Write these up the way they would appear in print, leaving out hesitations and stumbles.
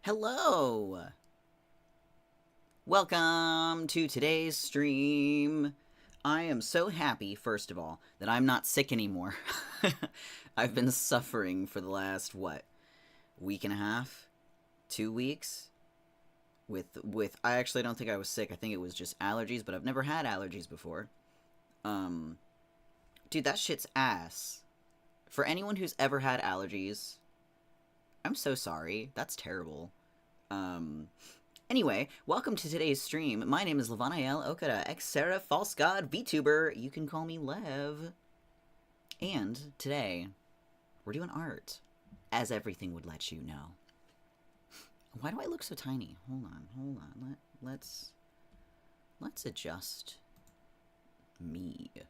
Hello! Welcome to today's stream. I am so happy, first of all, that I'm not sick anymore. I've been suffering for the last, week and a half? 2 weeks? I actually don't think I was sick. I think it was just allergies, but I've never had allergies before. Dude, that shit's ass. For anyone who's ever had allergies, I'm so sorry. That's terrible. Anyway, welcome to today's stream. My name is Levanael Okada, ex-Seraph, false god, VTuber. You can call me Lev. And today, we're doing art, as everything would let you know. Why do I look so tiny? Hold on. Let's adjust me a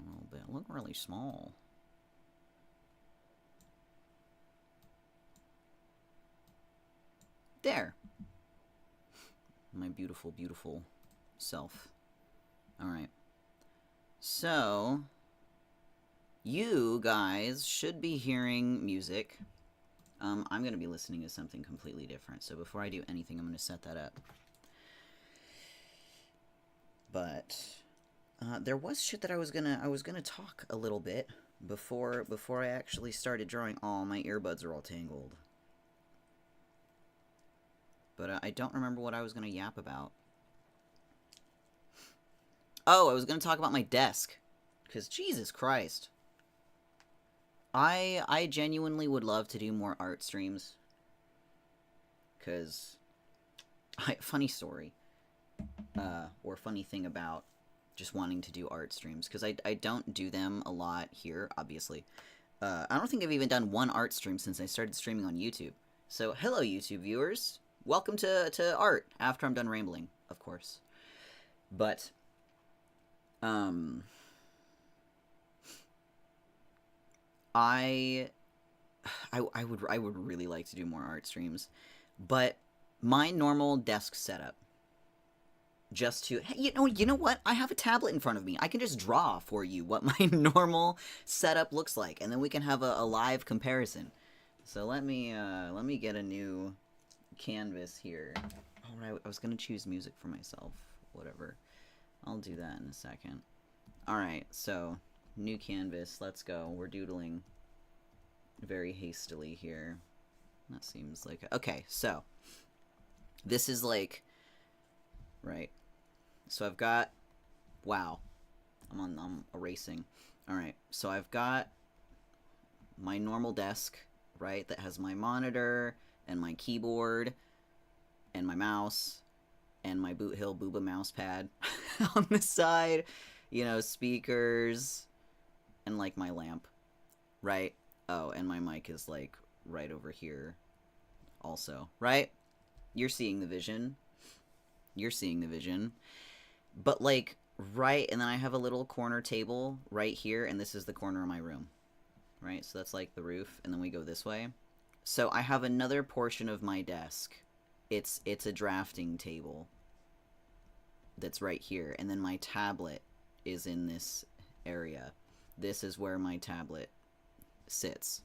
little bit. I look really small. There. My beautiful, beautiful self. Alright. So, you guys should be hearing music. I'm going to be listening to something completely different. So before I do anything, I'm going to set that up. But there was shit that I was gonna talk a little bit before I actually started drawing. Oh, my earbuds are all tangled. But I don't remember what I was going to yap about. Oh, I was going to talk about my desk. Because, Jesus Christ. I genuinely would love to do more art streams. Because, funny story. Or funny thing about just wanting to do art streams. Because I don't do them a lot here, obviously. I don't think I've even done one art stream since I started streaming on YouTube. So, hello, YouTube viewers. Welcome to art, after I'm done rambling, of course. But, I would really like to do more art streams, but my normal desk setup, just to, hey, you know what? I have a tablet in front of me. I can just draw for you what my normal setup looks like, and then we can have a live comparison. So let me get a new canvas here. Alright, I was gonna choose music for myself. Whatever. I'll do that in a second. Alright, so, new canvas. Let's go. We're doodling very hastily here. That seems like... Okay, so, this is like... Right. So I've got... Wow. I'm erasing. Alright, so I've got my normal desk, right, that has my monitor and my keyboard, and my mouse, and my Boot Hill Booba mouse pad on the side, you know, speakers, and, like, my lamp, right? Oh, and my mic is, like, right over here also, right? You're seeing the vision. You're seeing the vision. But, like, right, and then I have a little corner table right here, and this is the corner of my room, right? So that's, like, the roof, and then we go this way. So I have another portion of my desk. It's a drafting table that's right here. And then my tablet is in this area. This is where my tablet sits.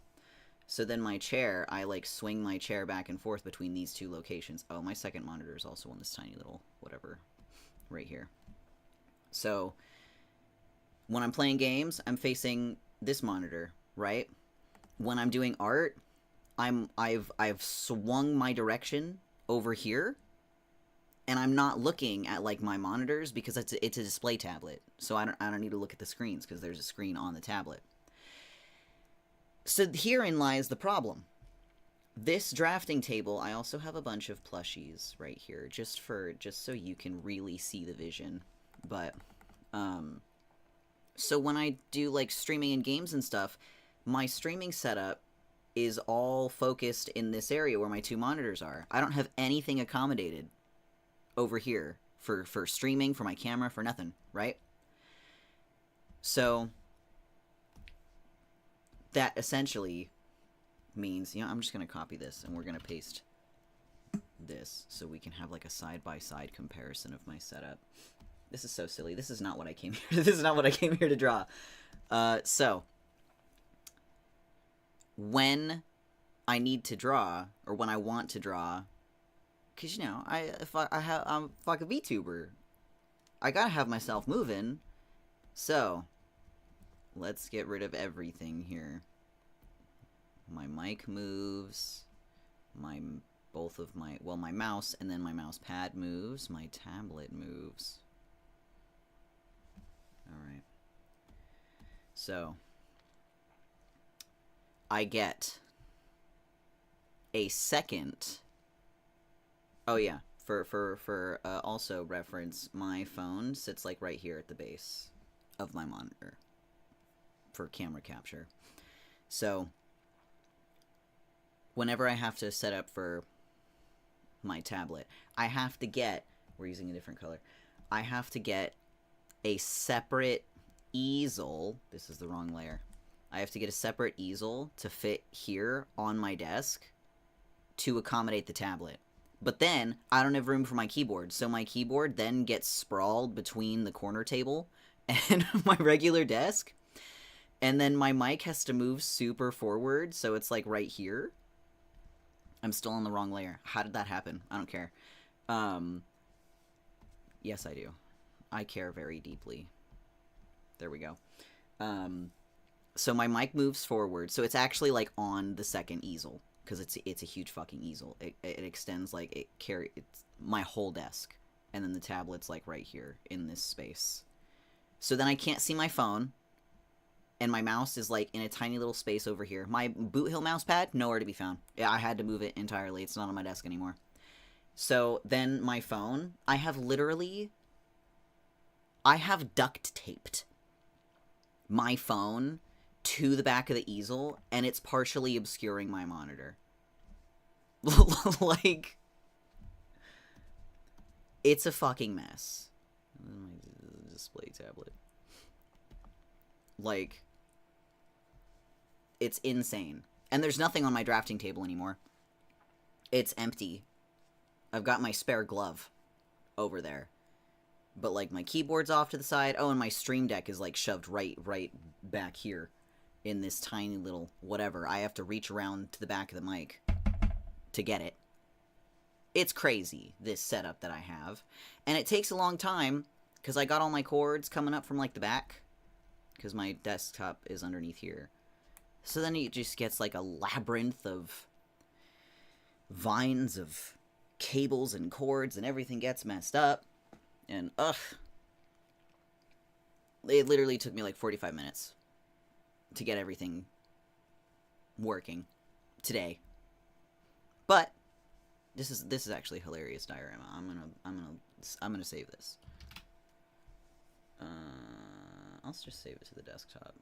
So then my chair, I like swing my chair back and forth between these two locations. Oh, my second monitor is also on this tiny little whatever right here. So when I'm playing games, I'm facing this monitor, right? When I'm doing art, I've swung my direction over here, and I'm not looking at like my monitors because it's a display tablet, so I don't need to look at the screens because there's a screen on the tablet. So herein lies the problem. This drafting table, I also have a bunch of plushies right here, just so you can really see the vision. But so when I do like streaming and games and stuff, my streaming setup is all focused in this area where my two monitors are. I don't have anything accommodated over here for streaming, for my camera, for nothing, right? So that essentially means, you know, I'm just going to copy this and we're going to paste this so we can have like a side-by-side comparison of my setup. This is so silly. This is not what I came here to, this is not what I came here to draw. So when I need to draw, or when I want to draw, Cause you know, I'm a fucking VTuber. I gotta have myself moving. So, let's get rid of everything here. My mic moves. My mouse, and then my mouse pad moves. My tablet moves. Alright. So, I get a second. Oh yeah, for also reference, my phone sits like right here at the base of my monitor for camera capture. So, whenever I have to set up for my tablet, I have to get, we're using a different color, I have to get a separate easel. This is the wrong layer. I have to get a separate easel to fit here on my desk to accommodate the tablet. But then, I don't have room for my keyboard, so my keyboard then gets sprawled between the corner table and my regular desk. And then my mic has to move super forward, so it's like right here. I'm still on the wrong layer. How did that happen? I don't care. Yes, I do. I care very deeply. There we go. So my mic moves forward, so it's actually like on the second easel. Because it's a huge fucking easel. It extends like it's my whole desk, and then the tablet's like right here in this space. So then I can't see my phone, and my mouse is like in a tiny little space over here. My Boot Hill mouse pad, nowhere to be found. Yeah, I had to move it entirely. It's not on my desk anymore. So then my phone, I have duct taped my phone to the back of the easel, and it's partially obscuring my monitor. Like, it's a fucking mess. Display tablet. Like, it's insane. And there's nothing on my drafting table anymore. It's empty. I've got my spare glove over there. But, like, my keyboard's off to the side. Oh, and my Stream Deck is, like, shoved right back here in this tiny little whatever. I have to reach around to the back of the mic to get it. It's crazy, this setup that I have. And it takes a long time, because I got all my cords coming up from, like, the back. Because my desktop is underneath here. So then it just gets, like, a labyrinth of vines of cables and cords, and everything gets messed up. And, ugh. It literally took me, like, 45 minutes to get everything working today. But this is actually a hilarious diorama. I'm gonna save this. I'll just save it to the desktop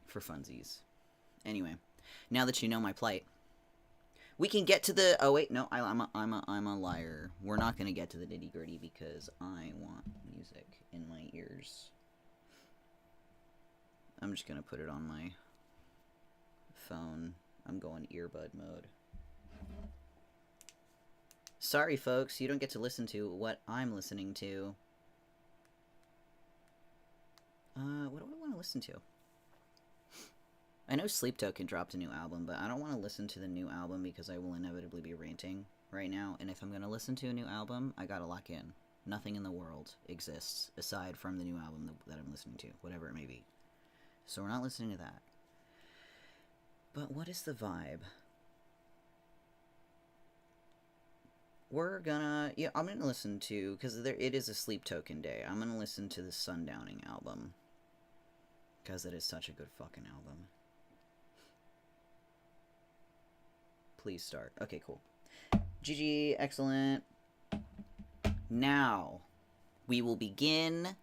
for funsies. Anyway, now that you know my plight, we can get to the. Oh wait, no, I'm a liar. We're not gonna get to the nitty gritty because I want music in my ears. I'm just gonna put it on my phone. I'm going earbud mode. Sorry, folks, you don't get to listen to what I'm listening to. What do I want to listen to? I know Sleep Token dropped a new album, but I don't want to listen to the new album because I will inevitably be ranting right now. And if I'm going to listen to a new album, I gotta lock in. Nothing in the world exists aside from the new album that I'm listening to, whatever it may be. So we're not listening to that. But what is the vibe? I'm gonna listen to, because it is a Sleep Token day, I'm gonna listen to the Sundowning album. Because it is such a good fucking album. Please start. Okay, cool. GG, excellent. Now, we will begin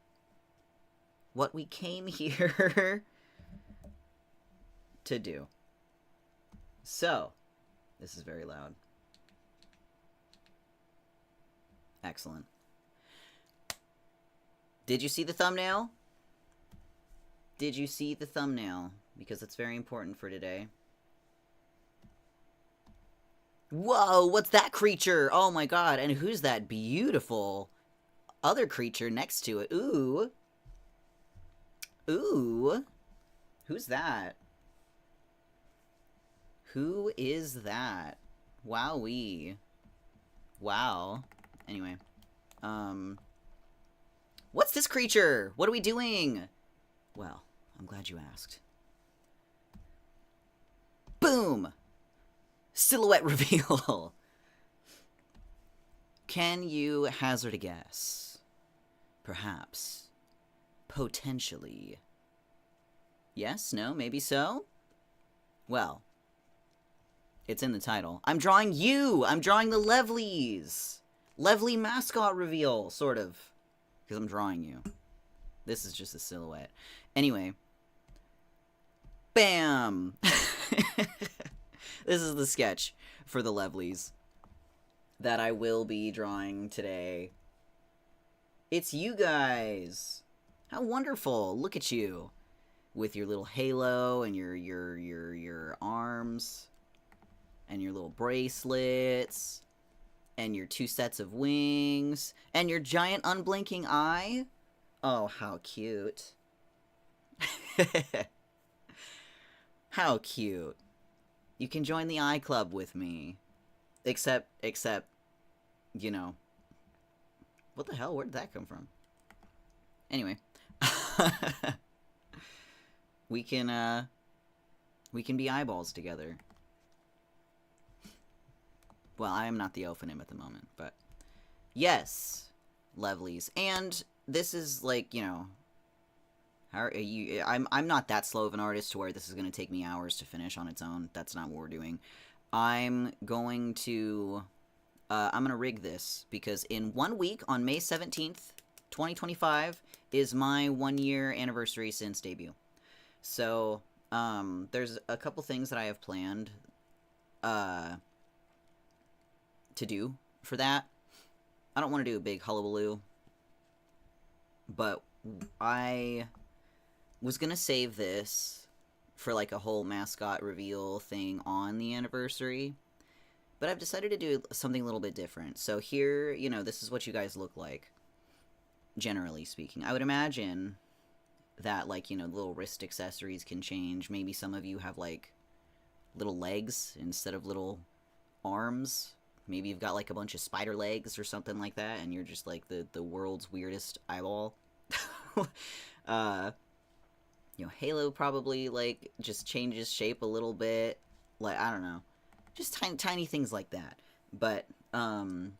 what we came here to do. So, this is very loud. Excellent. Did you see the thumbnail? Did you see the thumbnail? Because it's very important for today. Whoa, what's that creature? Oh my god, and who's that beautiful other creature next to it? Ooh. Ooh. Who's that? Who is that? Wowee. Wow. Anyway. What's this creature? What are we doing? Well, I'm glad you asked. Boom! Silhouette reveal. Can you hazard a guess? Perhaps. Potentially. Yes? No? Maybe so? Well, it's in the title. I'm drawing you! I'm drawing the Levlies! Levlee mascot reveal, sort of. Because I'm drawing you. This is just a silhouette. Anyway. Bam! This is the sketch for the Levlies that I will be drawing today. It's you guys! How wonderful! Look at you! With your little halo and your arms and your little bracelets and your 2 sets of wings and your giant unblinking eye. Oh, how cute. How cute. You can join the eye club with me. Except, you know. What the hell? Where did that come from? Anyway. We can be eyeballs together. Well, I am not the Ophanim at the moment, but yes, Levlies. And this is like, you know, I'm not that slow of an artist to where this is going to take me hours to finish on its own. That's not what we're doing. I'm going to rig this because in 1 week on May 17th, 2025 is my 1-year anniversary since debut. So, there's a couple things that I have planned, to do for that. I don't want to do a big hullabaloo, but I was gonna save this for, like, a whole mascot reveal thing on the anniversary, but I've decided to do something a little bit different. So here, you know, this is what you guys look like, generally speaking. I would imagine that, like, you know, little wrist accessories can change. Maybe some of you have, like, little legs instead of little arms. Maybe you've got, like, a bunch of spider legs or something like that, and you're just, like, the world's weirdest eyeball. You know, Halo probably, like, just changes shape a little bit. Like, I don't know. Just tiny things like that. But, I'm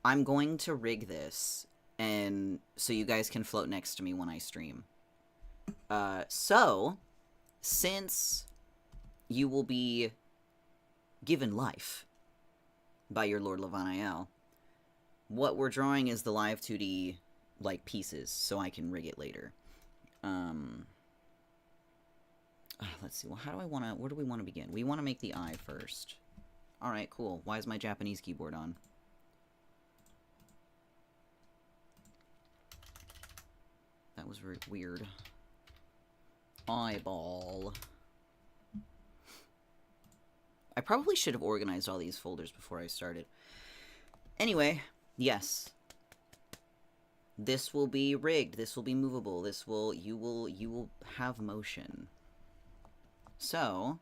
going to rig this, and so you guys can float next to me when I stream. So, since you will be given life by your Lord Levanael, what we're drawing is the live 2D, like, pieces, so I can rig it later. Let's see, well, where do we want to begin? We want to make the eye first. Alright, cool. Why is my Japanese keyboard on? That was very weird. Eyeball. I probably should have organized all these folders before I started. Anyway, yes. This will be rigged. This will be movable. You will have motion. So,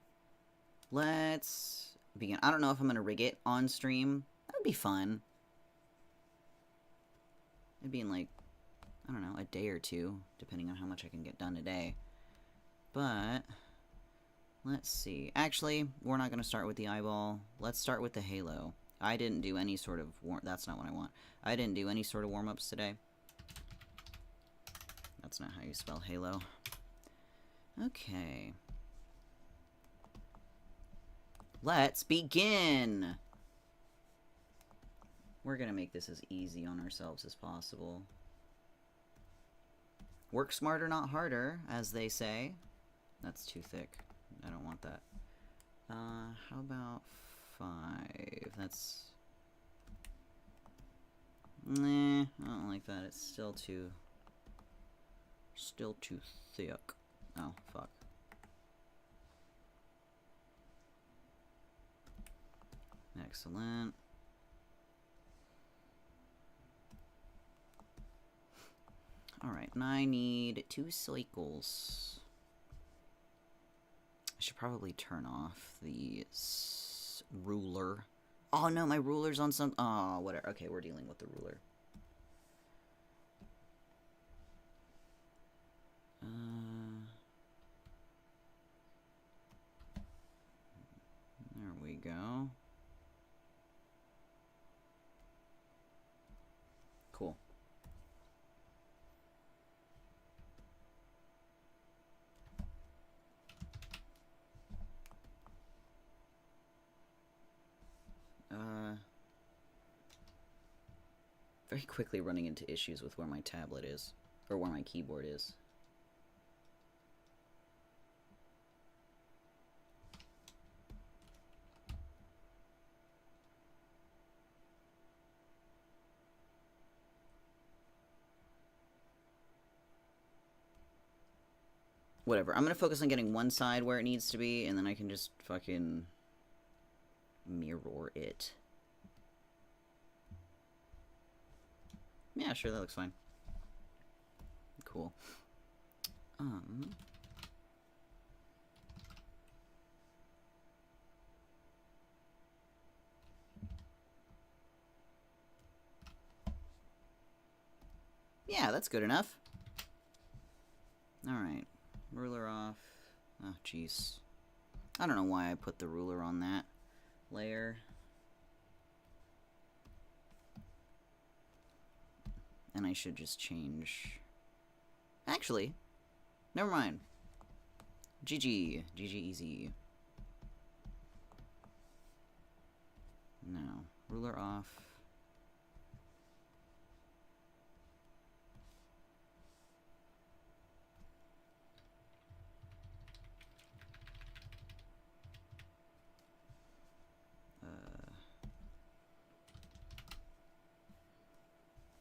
let's begin. I don't know if I'm going to rig it on stream. That would be fun. It'd be in, like, I don't know, a day or two, depending on how much I can get done today. But let's see. Actually, we're not going to start with the eyeball. Let's start with the halo. I didn't do any sort of that's not what I want. I didn't do any sort of warm-ups today. That's not how you spell halo. Okay. Let's begin! We're going to make this as easy on ourselves as possible. Work smarter, not harder, as they say. That's too thick. I don't want that. How about 5? That's... Nah, I don't like that. It's still too thick. Oh, fuck. Excellent. Alright, and I need 2 cycles. I should probably turn off the this ruler. Oh no, my ruler's on some... Oh, whatever. Okay, we're dealing with the ruler. There we go. Cool. Very quickly running into issues with where my tablet is, or where my keyboard is. Whatever. I'm gonna focus on getting one side where it needs to be, and then I can just fucking mirror it. Yeah, sure, that looks fine. Cool. Yeah, that's good enough. Alright. Ruler off. Oh, jeez. I don't know why I put the ruler on that layer. And I should just change... Actually, never mind. GG. GG easy. No. Ruler off.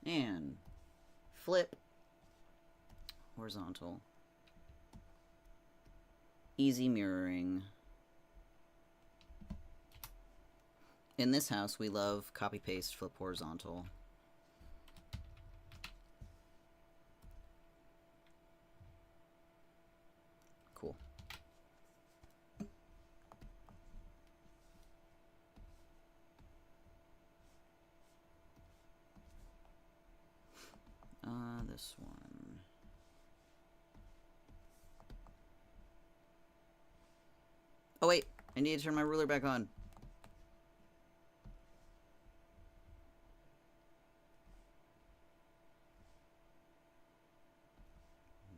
And flip. Horizontal. Easy mirroring. In this house, we love copy, paste, flip, horizontal. Cool. This one. Oh wait, I need to turn my ruler back on.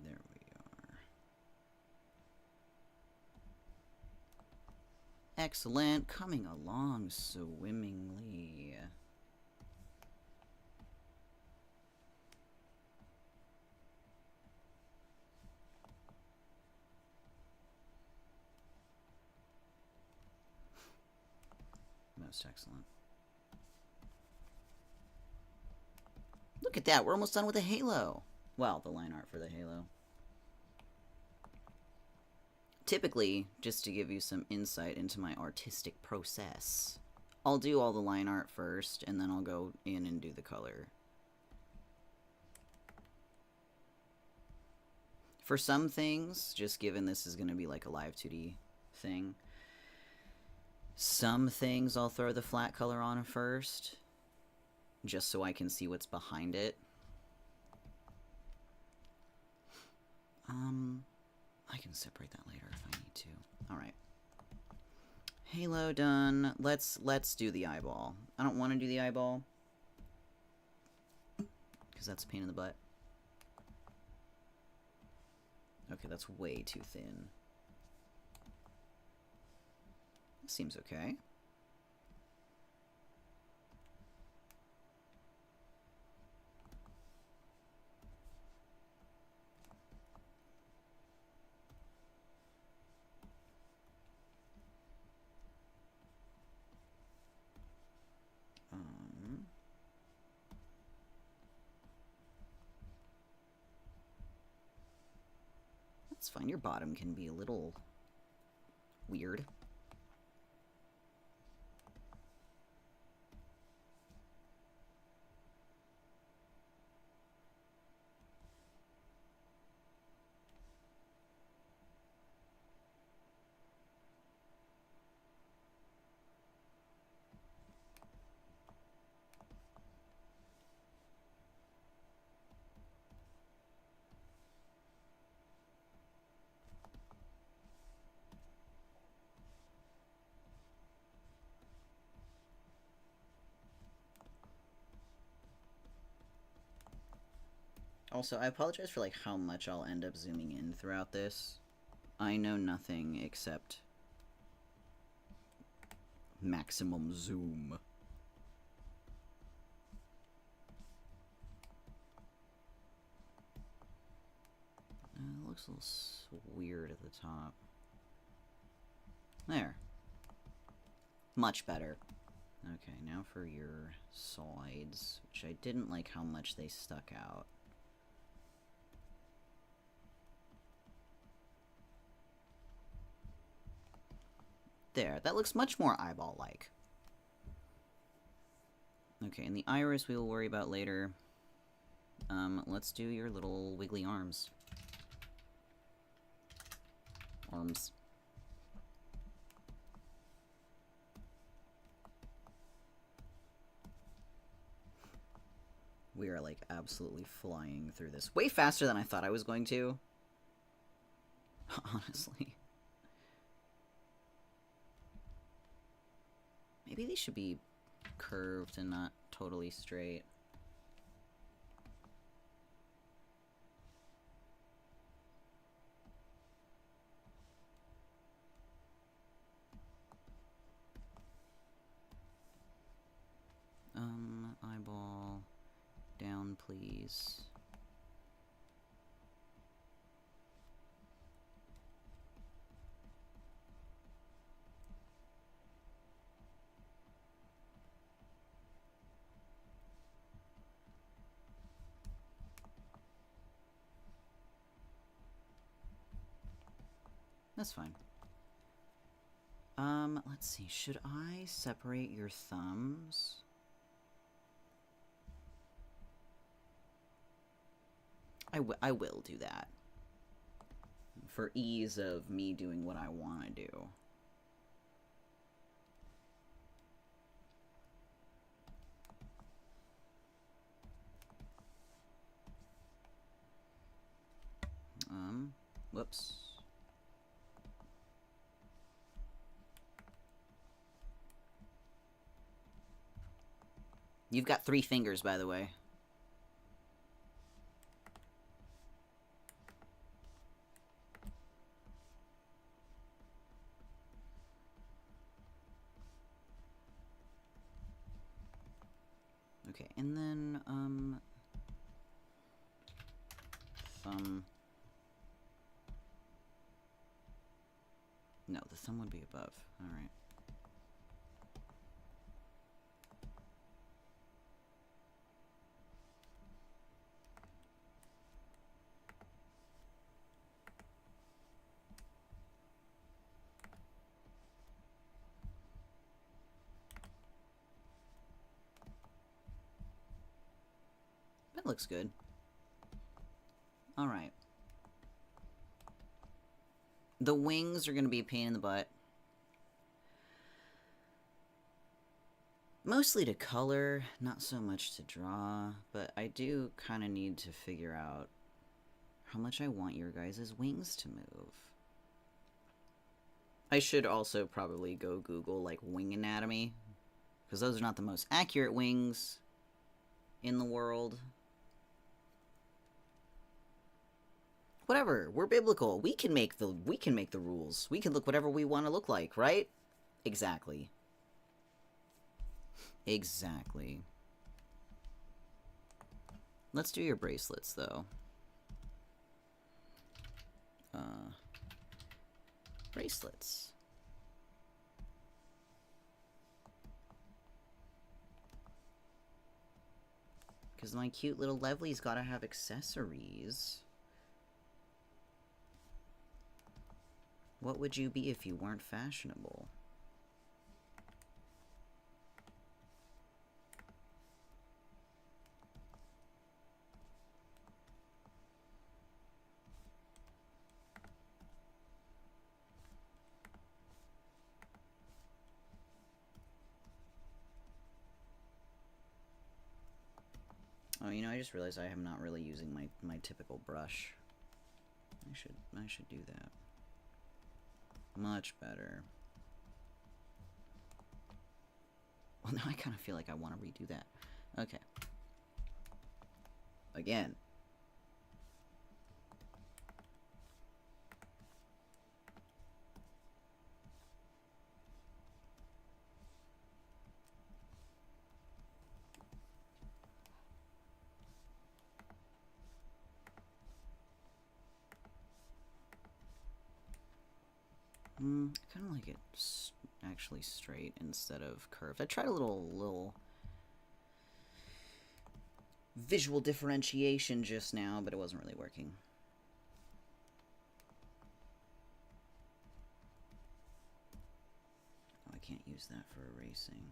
There we are. Excellent, coming along swimmingly. Most excellent. Look at that, we're almost done with the halo. Well, the line art for the halo. Typically, just to give you some insight into my artistic process, I'll do all the line art first, and then I'll go in and do the color. For some things, just given this is going to be like a live 2D thing, some things I'll throw the flat color on first, just so I can see what's behind it. I can separate that later if I need to. Alright. Halo done. Let's do the eyeball. I don't want to do the eyeball, because that's a pain in the butt. Okay, that's way too thin. Seems okay. That's fine. Your bottom can be a little weird. Also, I apologize for, like, how much I'll end up zooming in throughout this. I know nothing except maximum zoom. It looks a little weird at the top. There. Much better. Okay, now for your sides, which I didn't like how much they stuck out. There, that looks much more eyeball-like. Okay, and the iris we will worry about later. Let's do your little wiggly arms. Arms. We are, like, absolutely flying through this. Way faster than I thought I was going to. Honestly. Maybe these should be curved and not totally straight. Eyeball down, please. That's fine. Let's see. Should I separate your thumbs? I will do that. For ease of me doing what I want to do. Whoops. You've got 3 fingers, by the way. Okay, and then, thumb. No, the thumb would be above. Alright. That looks good. Alright. The wings are going to be a pain in the butt. Mostly to color, not so much to draw, but I do kind of need to figure out how much I want your guys' wings to move. I should also probably go Google, like, wing anatomy, because those are not the most accurate wings in the world. Whatever, we're biblical. We can make the rules. We can look whatever we want to look like, right? Exactly. Exactly. Let's do your bracelets, though. Bracelets. Because my cute little Levlies gotta have accessories. What would you be if you weren't fashionable? Oh, you know, I just realized I am not really using my typical brush. I should do that. Much better. Well, now I kind of feel like I want to redo that. Okay. Again, I kind of like it actually straight instead of curved. I tried a little visual differentiation just now, but it wasn't really working. Oh, I can't use that for erasing.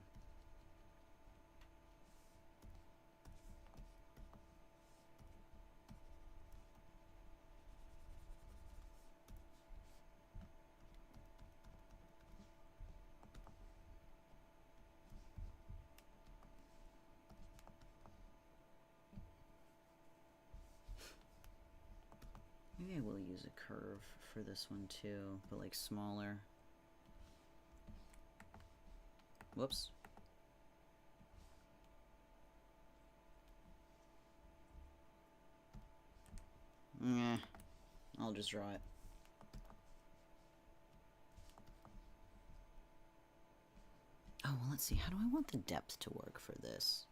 Maybe I will use a curve for this one too, but like smaller. Whoops. Yeah, I'll just draw it. Oh, well, let's see. How do I want the depth to work for this?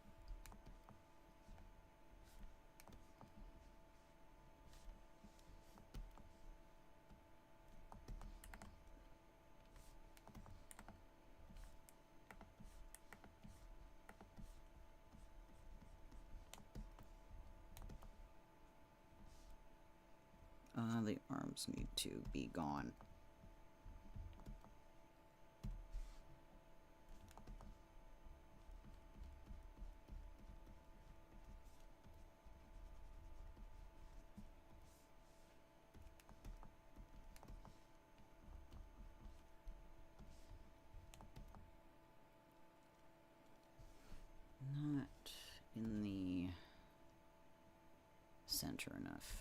The arms need to be gone. Not in the center enough.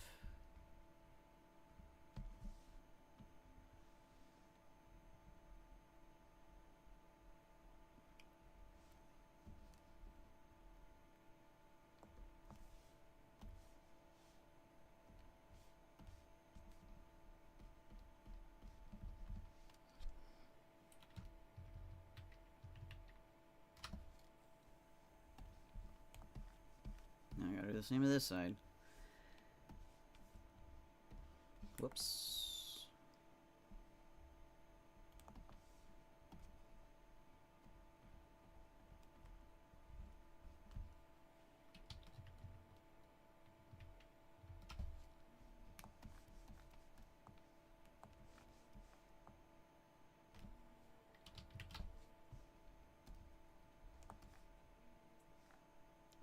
Now I gotta do the same to this side. Whoops.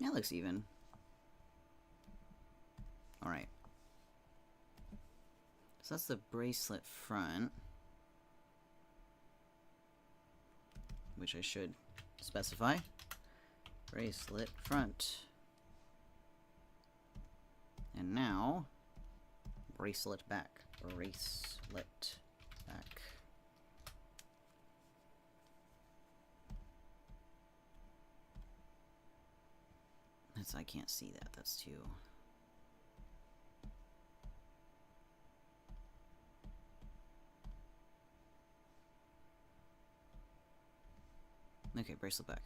That looks even. Alright. So that's the bracelet front, which I should specify. Bracelet front. And now, bracelet back. Bracelet back. I can't see that. That's too... Okay, bracelet back.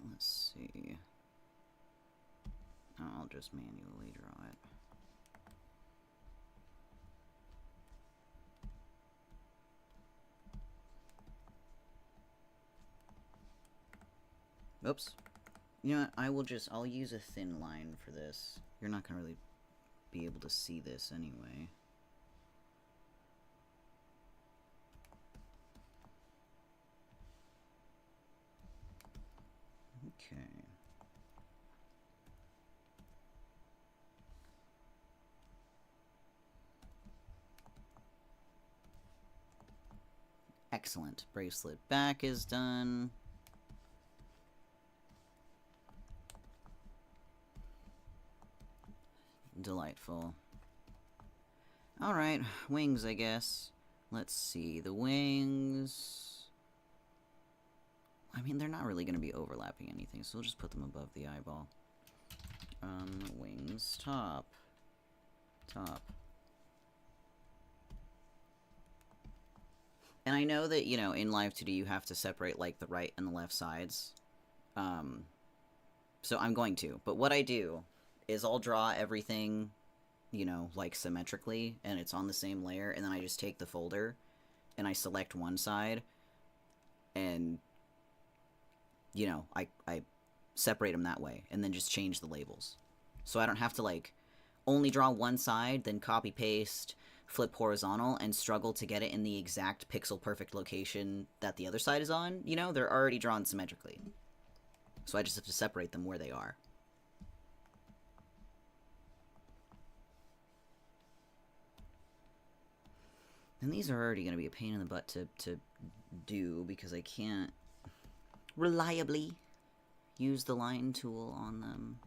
Let's see. Oh, I'll just manually draw it. Oops. You know what, I'll use a thin line for this. You're not gonna really be able to see this anyway. Okay. Excellent. Bracelet back is done. Delightful. Alright, wings, I guess. Let's see, the wings... I mean, they're not really going to be overlapping anything, so we'll just put them above the eyeball. Wings, top. Top. And I know that, you know, in Live 2D you have to separate, like, the right and the left sides. So I'm going to. But what I do is I'll draw everything, you know, like, symmetrically, and it's on the same layer, and then I just take the folder, and I select one side, and, you know, I separate them that way, and then just change the labels. So I don't have to, like, only draw one side, then copy-paste, flip horizontal, and struggle to get it in the exact pixel-perfect location that the other side is on. You know, they're already drawn symmetrically. So I just have to separate them where they are. And these are already going to be a pain in the butt to do, because I can't reliably use the line tool on them.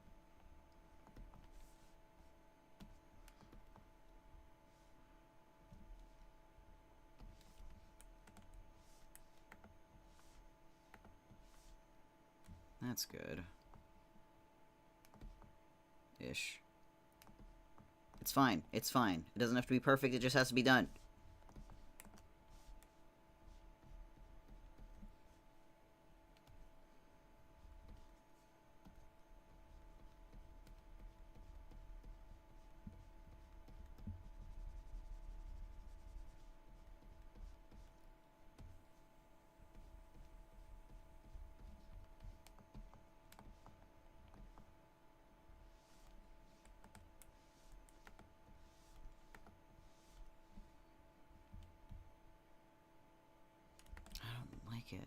That's good. Ish. It's fine. It's fine. It doesn't have to be perfect, it just has to be done. It.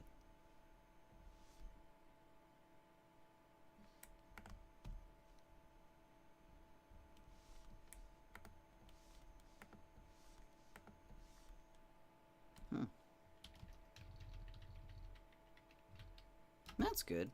That's good.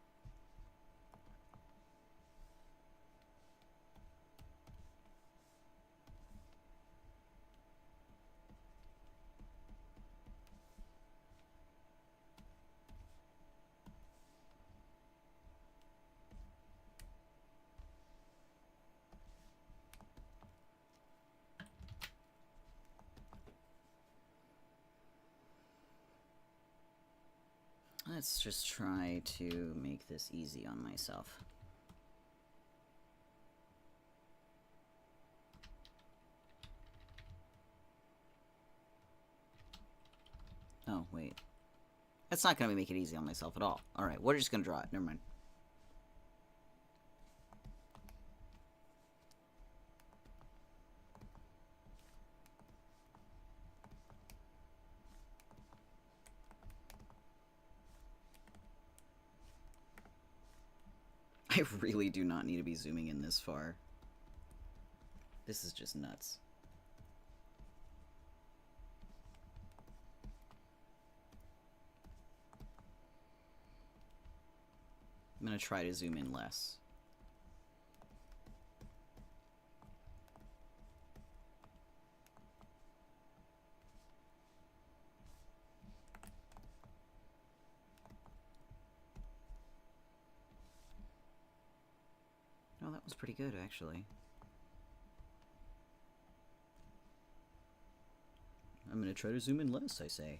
Let's just try to make this easy on myself. Oh, wait. That's not going to make it easy on myself at all. Alright, we're just going to draw it. Never mind. I really do not need to be zooming in this far. This is just nuts. I'm gonna try to zoom in less. Oh, that was pretty good, actually. I'm gonna try to zoom in less, I say.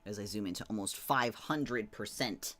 As I zoom into almost 500%.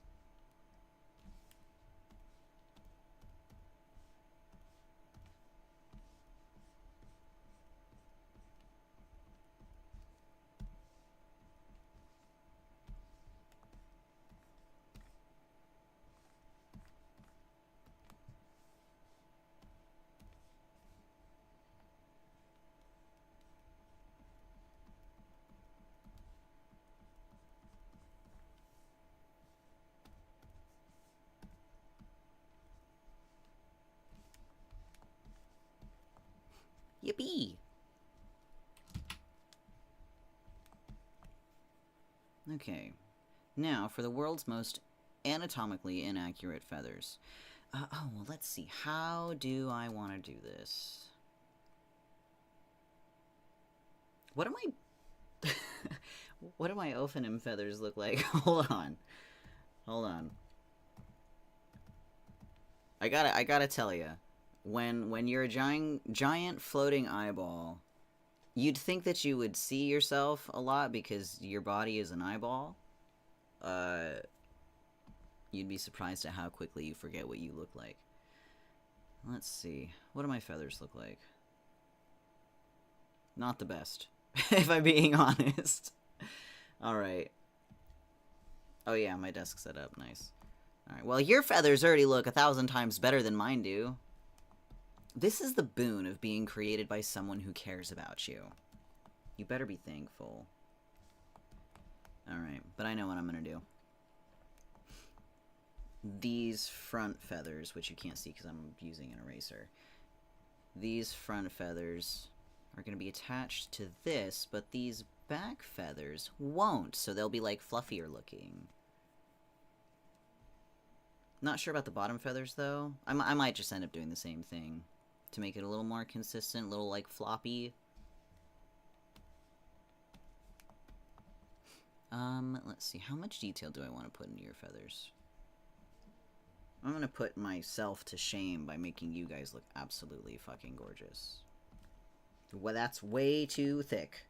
Yippee! Okay. Now, for the world's most anatomically inaccurate feathers. Oh, well, let's see. How do I want to do this? What am I... what do my Ophanim feathers look like? Hold on. Hold on. I gotta tell you. When you're a giant floating eyeball, you'd think that you would see yourself a lot because your body is an eyeball. You'd be surprised at how quickly you forget what you look like. Let's see. What do my feathers look like? Not the best, if I'm being honest. Alright. Oh yeah, my desk set up. Nice. Alright, well, your feathers already look 1,000 times better than mine do. This is the boon of being created by someone who cares about you. You better be thankful. Alright, but I know what I'm gonna do. These front feathers, which you can't see because I'm using an eraser. These front feathers are going to be attached to this, but these back feathers won't, so they'll be like fluffier looking. Not sure about the bottom feathers though. I might just end up doing the same thing to make it a little more consistent, a little like floppy. Let's see, how much detail do I want to put into your feathers? I'm gonna put myself to shame by making you guys look absolutely fucking gorgeous. Well, that's way too thick.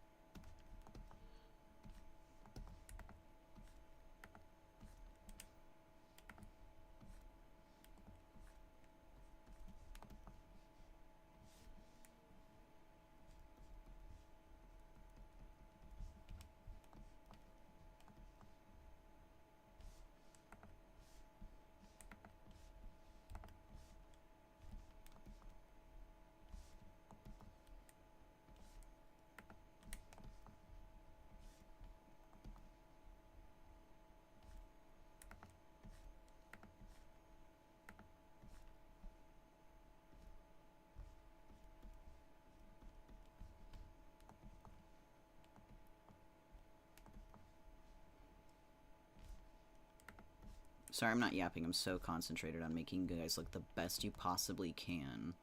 Sorry, I'm not yapping. I'm so concentrated on making you guys look the best you possibly can.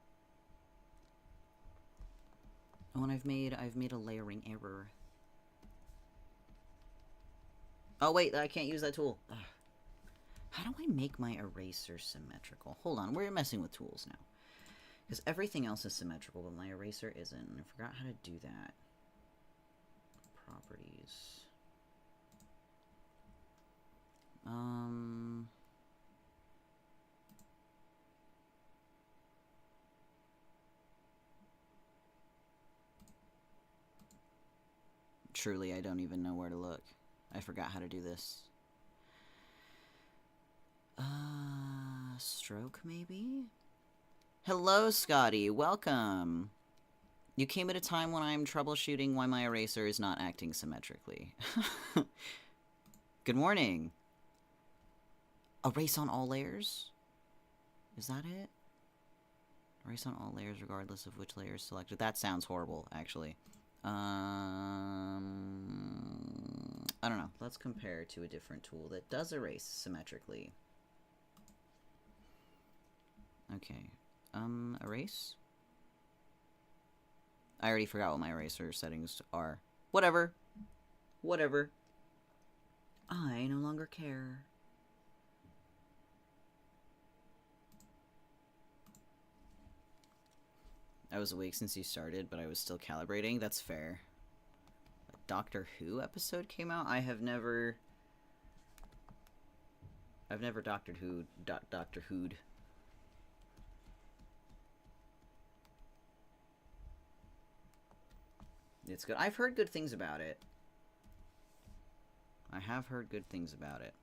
Oh, and I've made a layering error. Oh wait, I can't use that tool. Ugh. How do I make my eraser symmetrical? Hold on, we're messing with tools now. Because everything else is symmetrical, but my eraser isn't. I forgot how to do that. Properties. Truly, I don't even know where to look. I forgot how to do this. Stroke, maybe? Hello, Scotty. Welcome. You came at a time when I'm troubleshooting why my eraser is not acting symmetrically. Good morning. Erase on all layers? Is that it? Erase on all layers regardless of which layer is selected. That sounds horrible, actually. I don't know. Let's compare to a different tool that does erase symmetrically. Okay. Erase? I already forgot what my eraser settings are. Whatever. Whatever. I no longer care. I was awake since you started, but I was still calibrating. That's fair. A Doctor Who episode came out? I've never Doctor Who'd. It's good. I've heard good things about it. I have heard good things about it.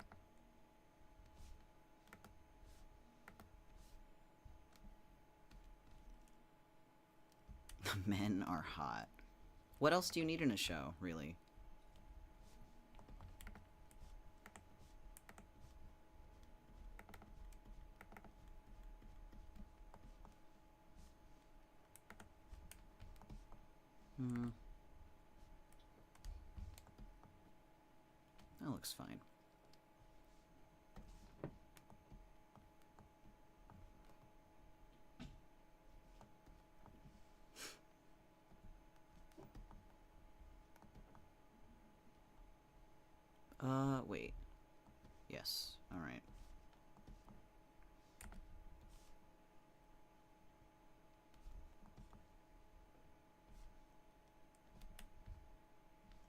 Men are hot. What else do you need in a show, really? That looks fine. Wait. Yes. Alright.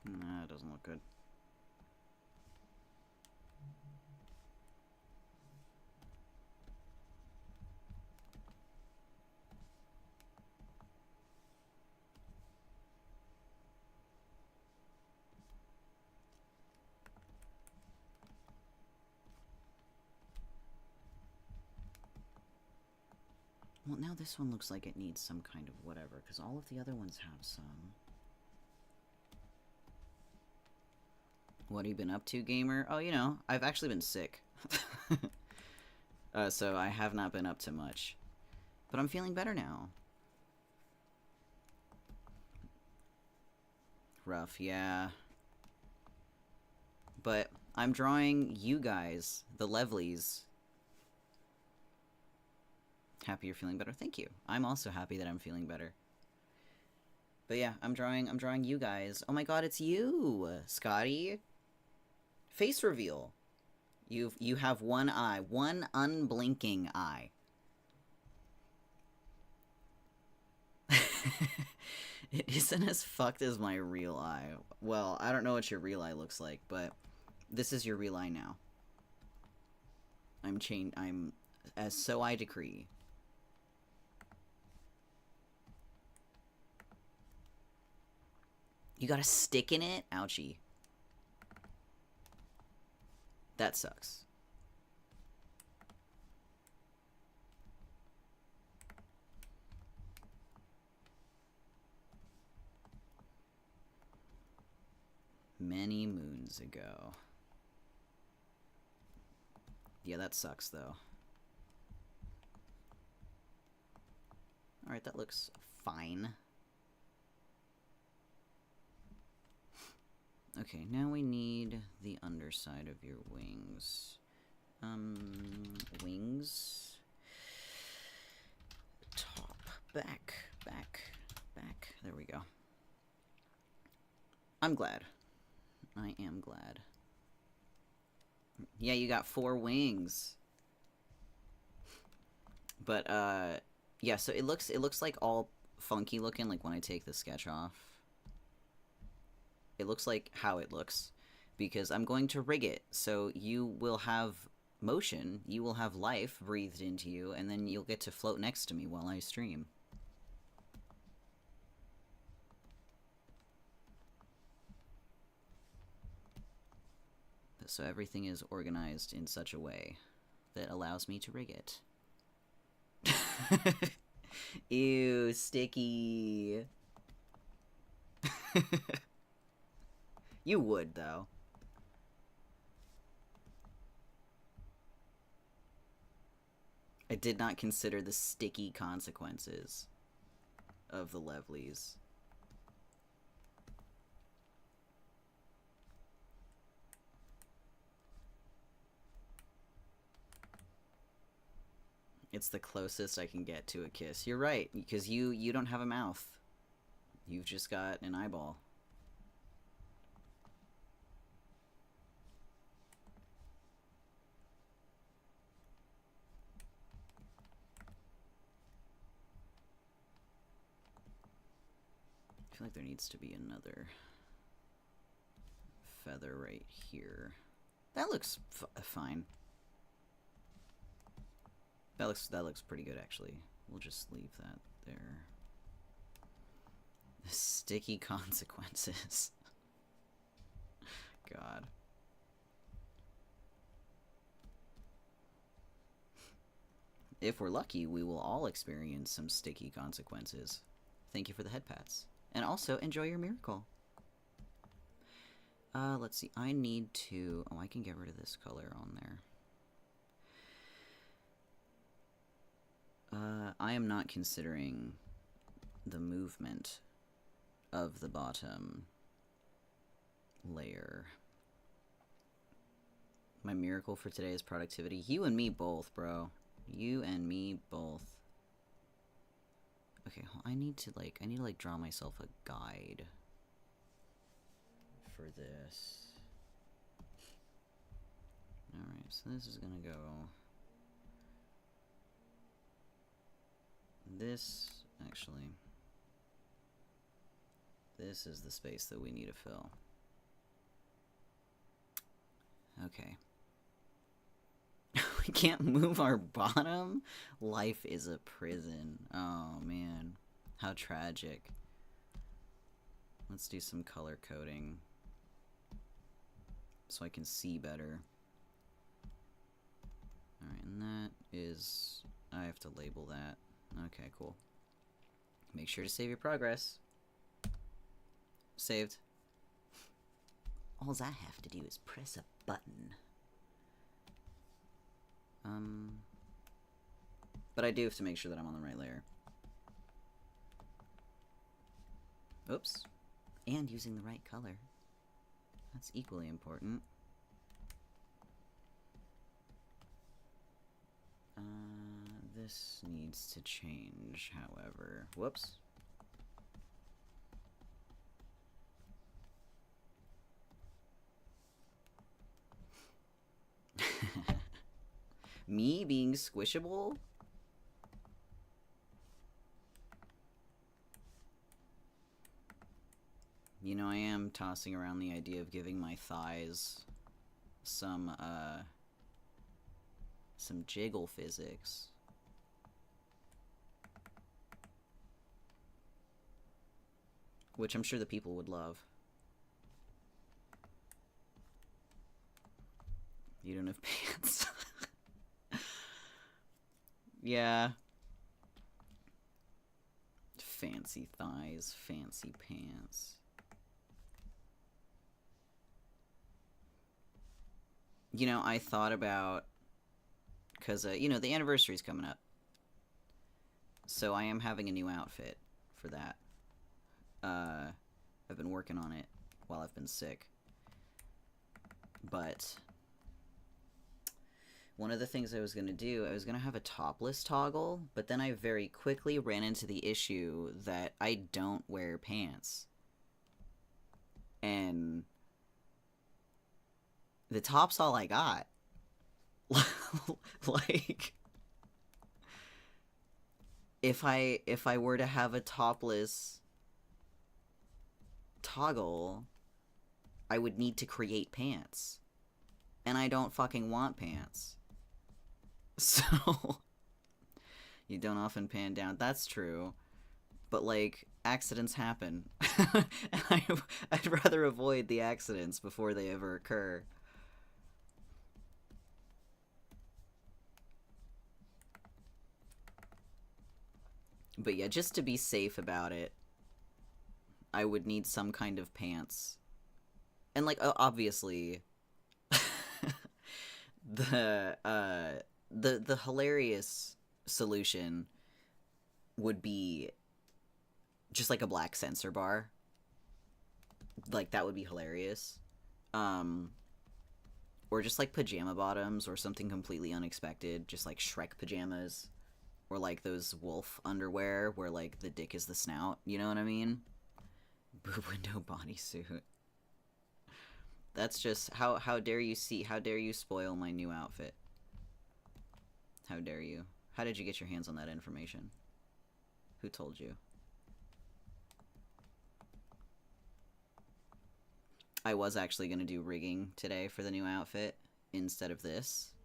Nah, it doesn't look good. Well, now this one looks like it needs some kind of whatever, because all of the other ones have some. What have you been up to, gamer? Oh, you know, I've actually been sick. So I have not been up to much. But I'm feeling better now. Rough, yeah. But I'm drawing you guys, the Levlies. Happy you're feeling better. Thank you. I'm also happy that I'm feeling better. But yeah, I'm drawing you guys. Oh my god, it's you, Scotty. Face reveal. You have one eye, one unblinking eye. It isn't as fucked as my real eye. Well, I don't know what your real eye looks like, but this is your real eye now. I'm as so I decree. You got a stick in it? Ouchie. That sucks. Many moons ago. Yeah, that sucks, though. Alright, that looks fine. Okay, now we need the underside of your wings. Wings. Top. Back. There we go. I'm glad. I am glad. Yeah, you got 4 wings. But, yeah, so it looks like all funky looking, like when I take the sketch off. It looks like how it looks, because I'm going to rig it, so you will have motion, you will have life breathed into you, and then you'll get to float next to me while I stream. So everything is organized in such a way that allows me to rig it. Ew, sticky. You would, though. I did not consider the sticky consequences of the Levlies. It's the closest I can get to a kiss. You're right, because you don't have a mouth. You've just got an eyeball. I feel like there needs to be another feather right here. That looks fine. That looks pretty good, actually. We'll just leave that there. The sticky consequences. God. If we're lucky, we will all experience some sticky consequences. Thank you for the head pats. And also, enjoy your miracle. Let's see. I need to... Oh, I can get rid of this color on there. I am not considering the movement of the bottom layer. My miracle for today is productivity. You and me both, bro. You and me both. Okay, well, I need to draw myself a guide for this. Alright, so this is gonna go... This, actually... This is the space that we need to fill. Okay. We can't move our bottom? Life is a prison. Oh, man. How tragic. Let's do some color coding. So I can see better. Alright, and that is... I have to label that. Okay, cool. Make sure to save your progress. Saved. All I have to do is press a button. But I do have to make sure that I'm on the right layer. Oops. And using the right color. That's equally important. This needs to change, however. Whoops. Me being squishable? You know, I am tossing around the idea of giving my thighs some jiggle physics. Which I'm sure the people would love. You don't have pants. Yeah. Fancy thighs, fancy pants. You know, I thought about... Because, you know, the anniversary's coming up. So I am having a new outfit for that. I've been working on it while I've been sick. But... one of the things I was going to do, I was going to have a topless toggle, but then I very quickly ran into the issue that I don't wear pants. And the top's all I got. Like, if I were to have a topless toggle, I would need to create pants. And I don't fucking want pants. So, you don't often pan down. That's true. But, like, accidents happen. And I'd rather avoid the accidents before they ever occur. But yeah, just to be safe about it, I would need some kind of pants. And, like, obviously, the hilarious solution would be just like a black sensor bar. Like, that would be hilarious. Or just like pajama bottoms or something completely unexpected, just like Shrek pajamas. Or like those wolf underwear where like the dick is the snout, you know what I mean? Boob window bodysuit. That's just, how dare you spoil my new outfit? How dare you? How did you get your hands on that information? Who told you? I was actually going to do rigging today for the new outfit instead of this.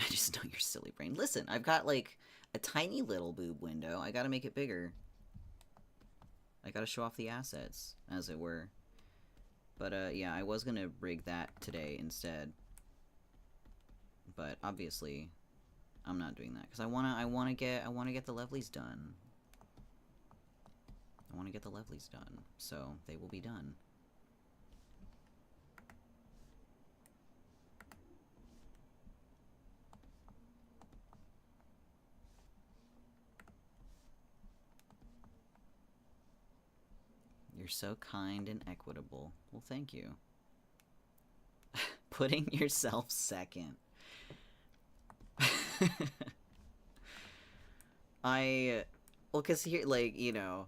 I just know your silly brain. Listen, I've got like a tiny little boob window. I gotta make it bigger. I gotta show off the assets, as it were. But yeah, I was gonna rig that today instead. But obviously, I'm not doing that because I wanna get the Levlies done. I wanna get the Levlies done, so they will be done. You're so kind and equitable. Well, thank you. Putting yourself second. Well, because here, like, you know,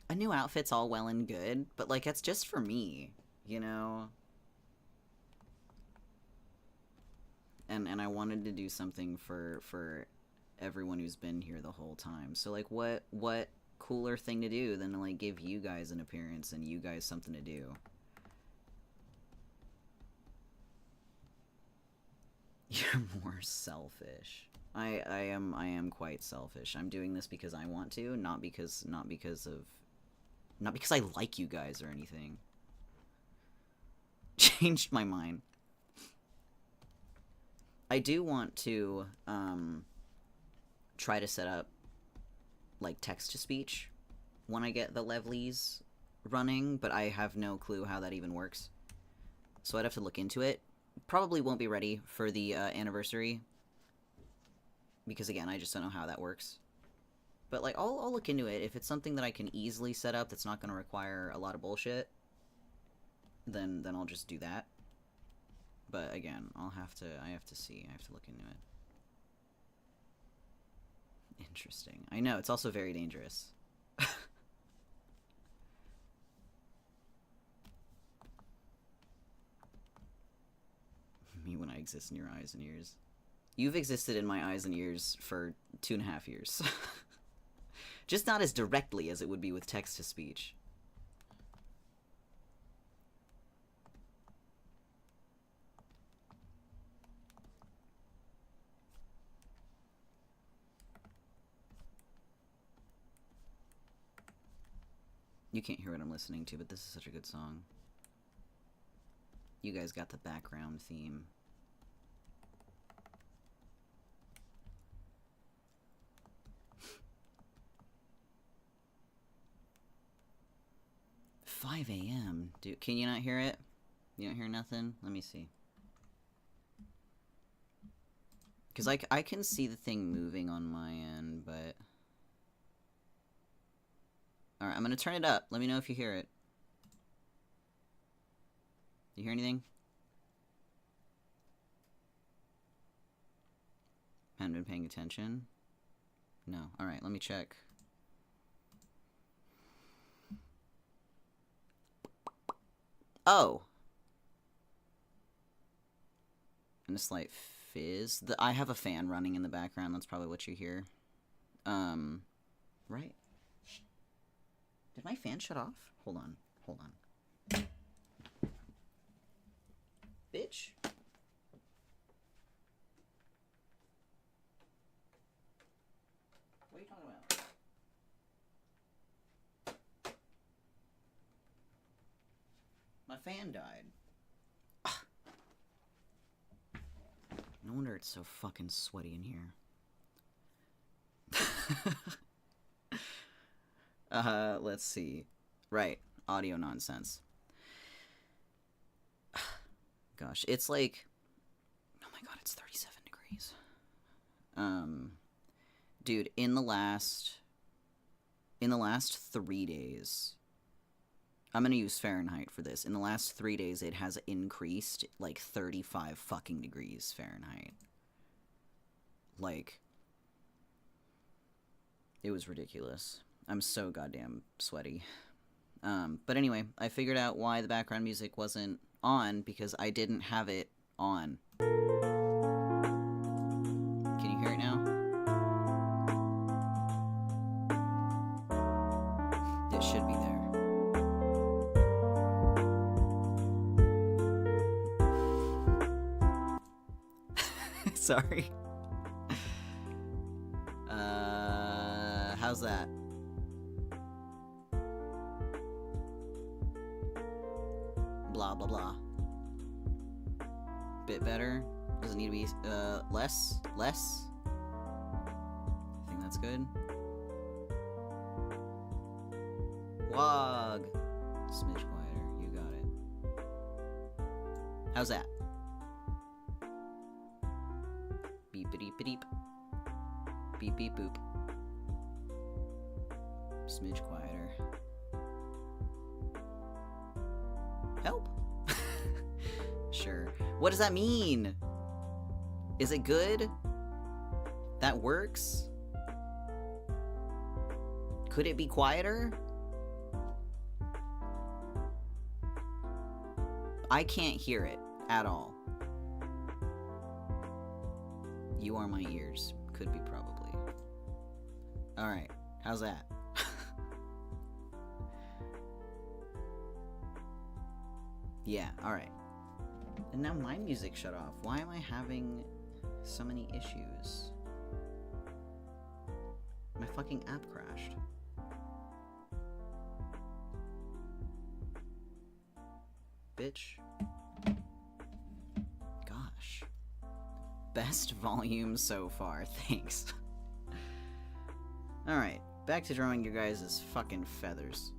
a new outfit's all well and good, but, like, it's just for me. you know? And I wanted to do something for everyone who's been here the whole time. So like what cooler thing to do than to like give you guys an appearance and you guys something to do. You're more selfish. I am quite selfish. I'm doing this because I want to, not because I like you guys or anything. Changed my mind. I do want to try to set up like text-to-speech when I get the Levlies running, but I have no clue how that even works. So I'd have to look into it. Probably won't be ready for the anniversary, because again, I just don't know how that works. But like, I'll look into it. If it's something that I can easily set up that's not going to require a lot of bullshit, then I'll just do that. But again, I have to see. I have to look into it. Interesting. I know, it's also very dangerous. Me when I exist in your eyes and ears. You've existed in my eyes and ears for 2.5 years. Just not as directly as it would be with text-to-speech. You can't hear what I'm listening to, but this is such a good song. You guys got the background theme. $5 a.m. Dude, can you not hear it? You don't hear nothing? Let me see. Because I can see the thing moving on my end, but... Alright, I'm gonna turn it up. Let me know if you hear it. You hear anything? Haven't been paying attention? No. Alright, let me check. Oh! And a slight fizz. I have a fan running in the background. That's probably what you hear. Right. Did my fan shut off? Hold on. Hold on. Bitch. What are you talking about? My fan died. Ugh. No wonder it's so fucking sweaty in here. Let's see. Right. Audio nonsense. Gosh, it's like... Oh my god, it's 37 degrees. Dude, in the last 3 days... I'm gonna use Fahrenheit for this. In the last 3 days, it has increased, like, 35 fucking degrees Fahrenheit. Like... It was ridiculous. I'm so goddamn sweaty. But anyway, I figured out why the background music wasn't on, because I didn't have it on. Can you hear it now? It should be there. Sorry. How's that? Blah, blah, blah. Bit better. Does it need to be, less? Less? I think that's good. Wog. Smidge quieter. You got it. How's that? Beep-a-deep-a-deep. Beep-beep-boop. Smidge quieter. Help? Sure. What does that mean? Is it good? That works? Could it be quieter? I can't hear it at all. You are my ears. Could be probably. Alright, how's that? Yeah, alright. And now my music shut off. Why am I having so many issues? My fucking app crashed. Bitch. Gosh. Best volume so far, thanks. Alright, back to drawing your guys' fucking feathers.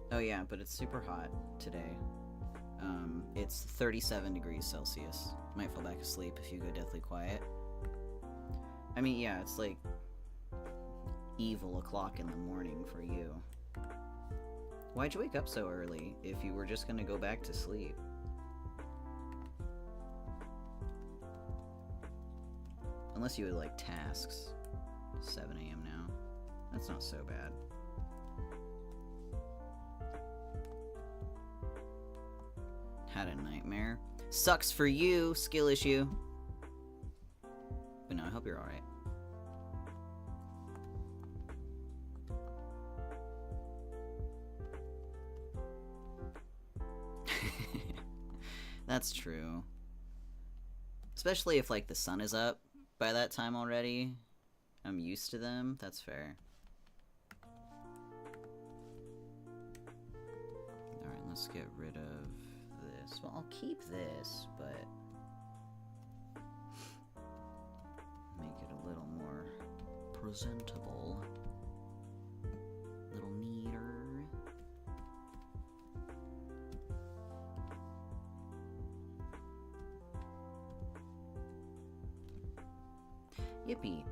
Oh yeah, but it's super hot today. It's 37 degrees Celsius. Might fall back asleep if you go deathly quiet. I mean, yeah, it's like evil o'clock in the morning for you. Why'd you wake up so early if you were just gonna go back to sleep? Unless you had like tasks. 7 a.m. now. That's not so bad. Had a nightmare. Sucks for you, skill issue. But no, I hope you're alright. That's true. Especially if, like, the sun is up by that time already. I'm used to them. That's fair. Alright, let's get rid of this. Well, I'll keep this, but make it a little more presentable. A little neater. Yippee.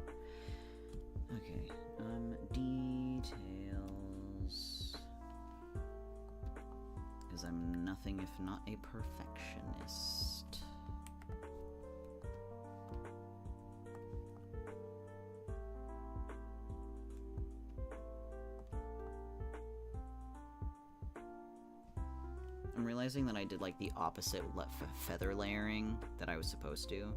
Okay, details. Because I'm nothing if not a perfectionist. I'm realizing that I did like the opposite feather layering that I was supposed to.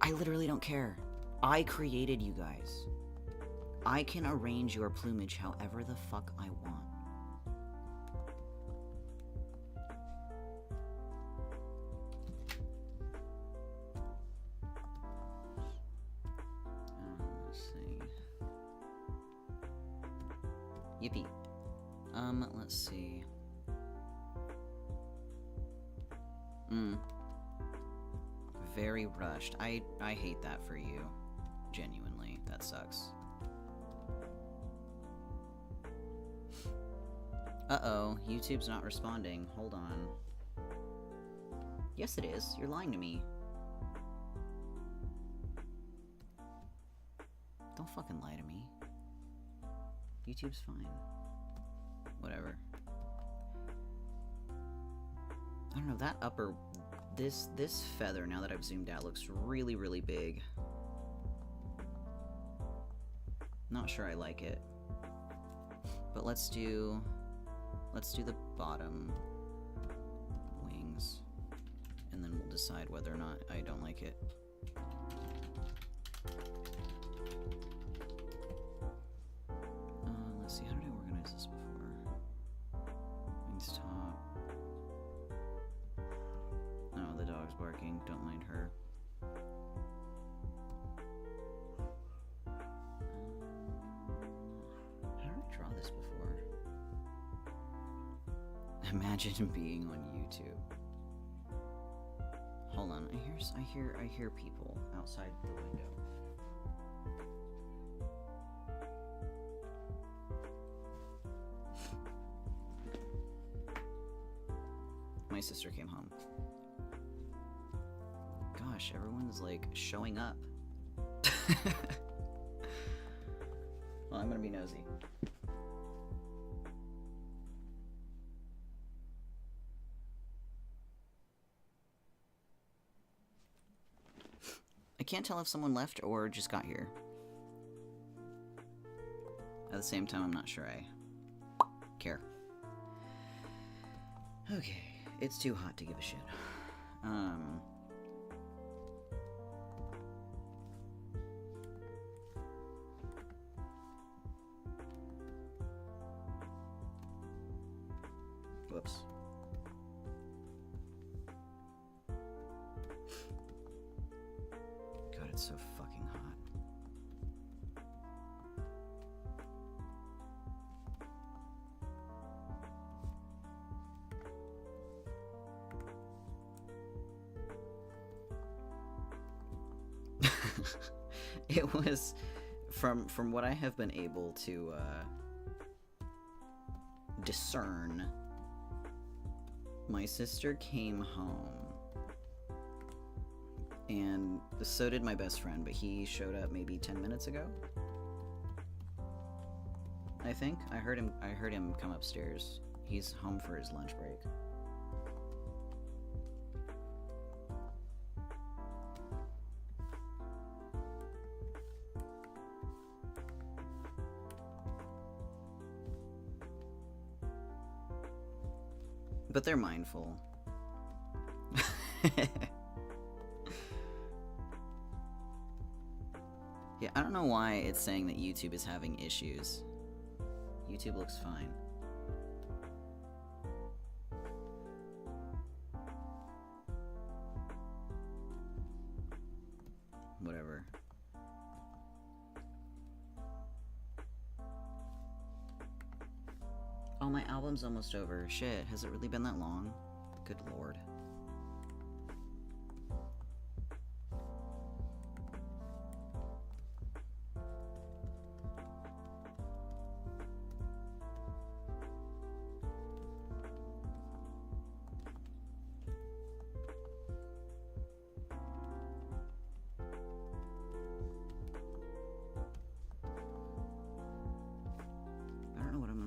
I literally don't care. I created you guys. I can arrange your plumage however the fuck I want. Let's see. Yippee. Let's see. Very rushed. I hate that for you. Genuinely. That sucks. Uh-oh. YouTube's not responding. Hold on. Yes, it is. You're lying to me. Don't fucking lie to me. YouTube's fine. Whatever. I don't know, that upper... This feather, now that I've zoomed out, looks really, really big. Not sure I like it. But let's do the bottom wings. And then we'll decide whether or not I don't like it. Let's see, how did I organize this before? Wings top. Oh, the dog's barking. Don't mind her. How did I draw this before? Imagine being on YouTube. Hold on, I hear people outside the window. My sister came home. Gosh, everyone's like showing up. Well, I'm gonna be nosy. I can't tell if someone left or just got here. At the same time, I'm not sure I care. Okay, it's too hot to give a shit. Whoops. God, it's so fucking hot. It was, from what I have been able to discern, my sister came home, and so did my best friend, but he showed up maybe 10 minutes ago. I think I heard him come upstairs. He's home for his lunch break. But they're mindful. Yeah, I don't know why it's saying that YouTube is having issues. YouTube looks fine. Whatever. Oh, my album's almost over. Shit, has it really been that long? Good lord.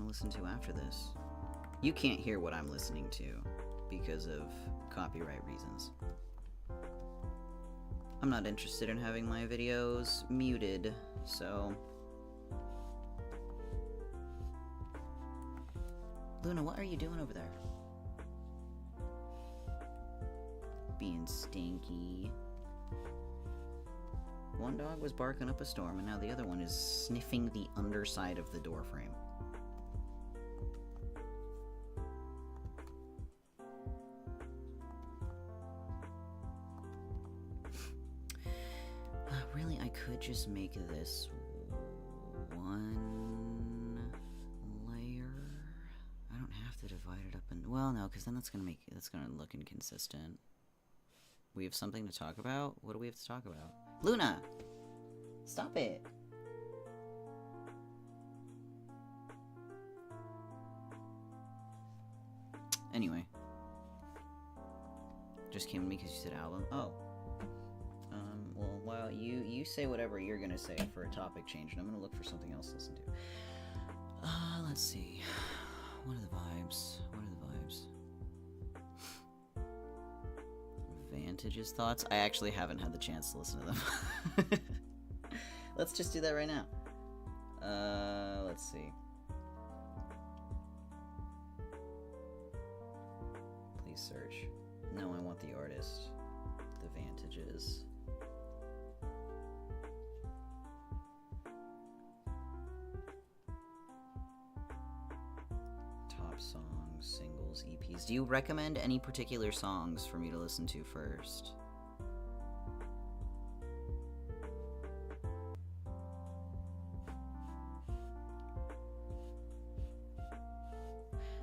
Listen to after this. You can't hear what I'm listening to because of copyright reasons. I'm not interested in having my videos muted, so... Luna, what are you doing over there? Being stinky. One dog was barking up a storm, and now the other one is sniffing the underside of the door frame. Really, I could just make this one layer. I don't have to divide it up in... Well, no, because then that's gonna look inconsistent. We have something to talk about? What do we have to talk about? Luna! Stop it! Anyway. Just came to me because you said album. Oh. Well, you say whatever you're gonna say for a topic change, and I'm gonna look for something else to listen to. Let's see. What are the vibes? What are the vibes? Vantage's thoughts? I actually haven't had the chance to listen to them. Let's just do that right now. Let's see. Please search. No, I want the artist. The Vantages. Songs, singles, EPs. Do you recommend any particular songs for me to listen to first?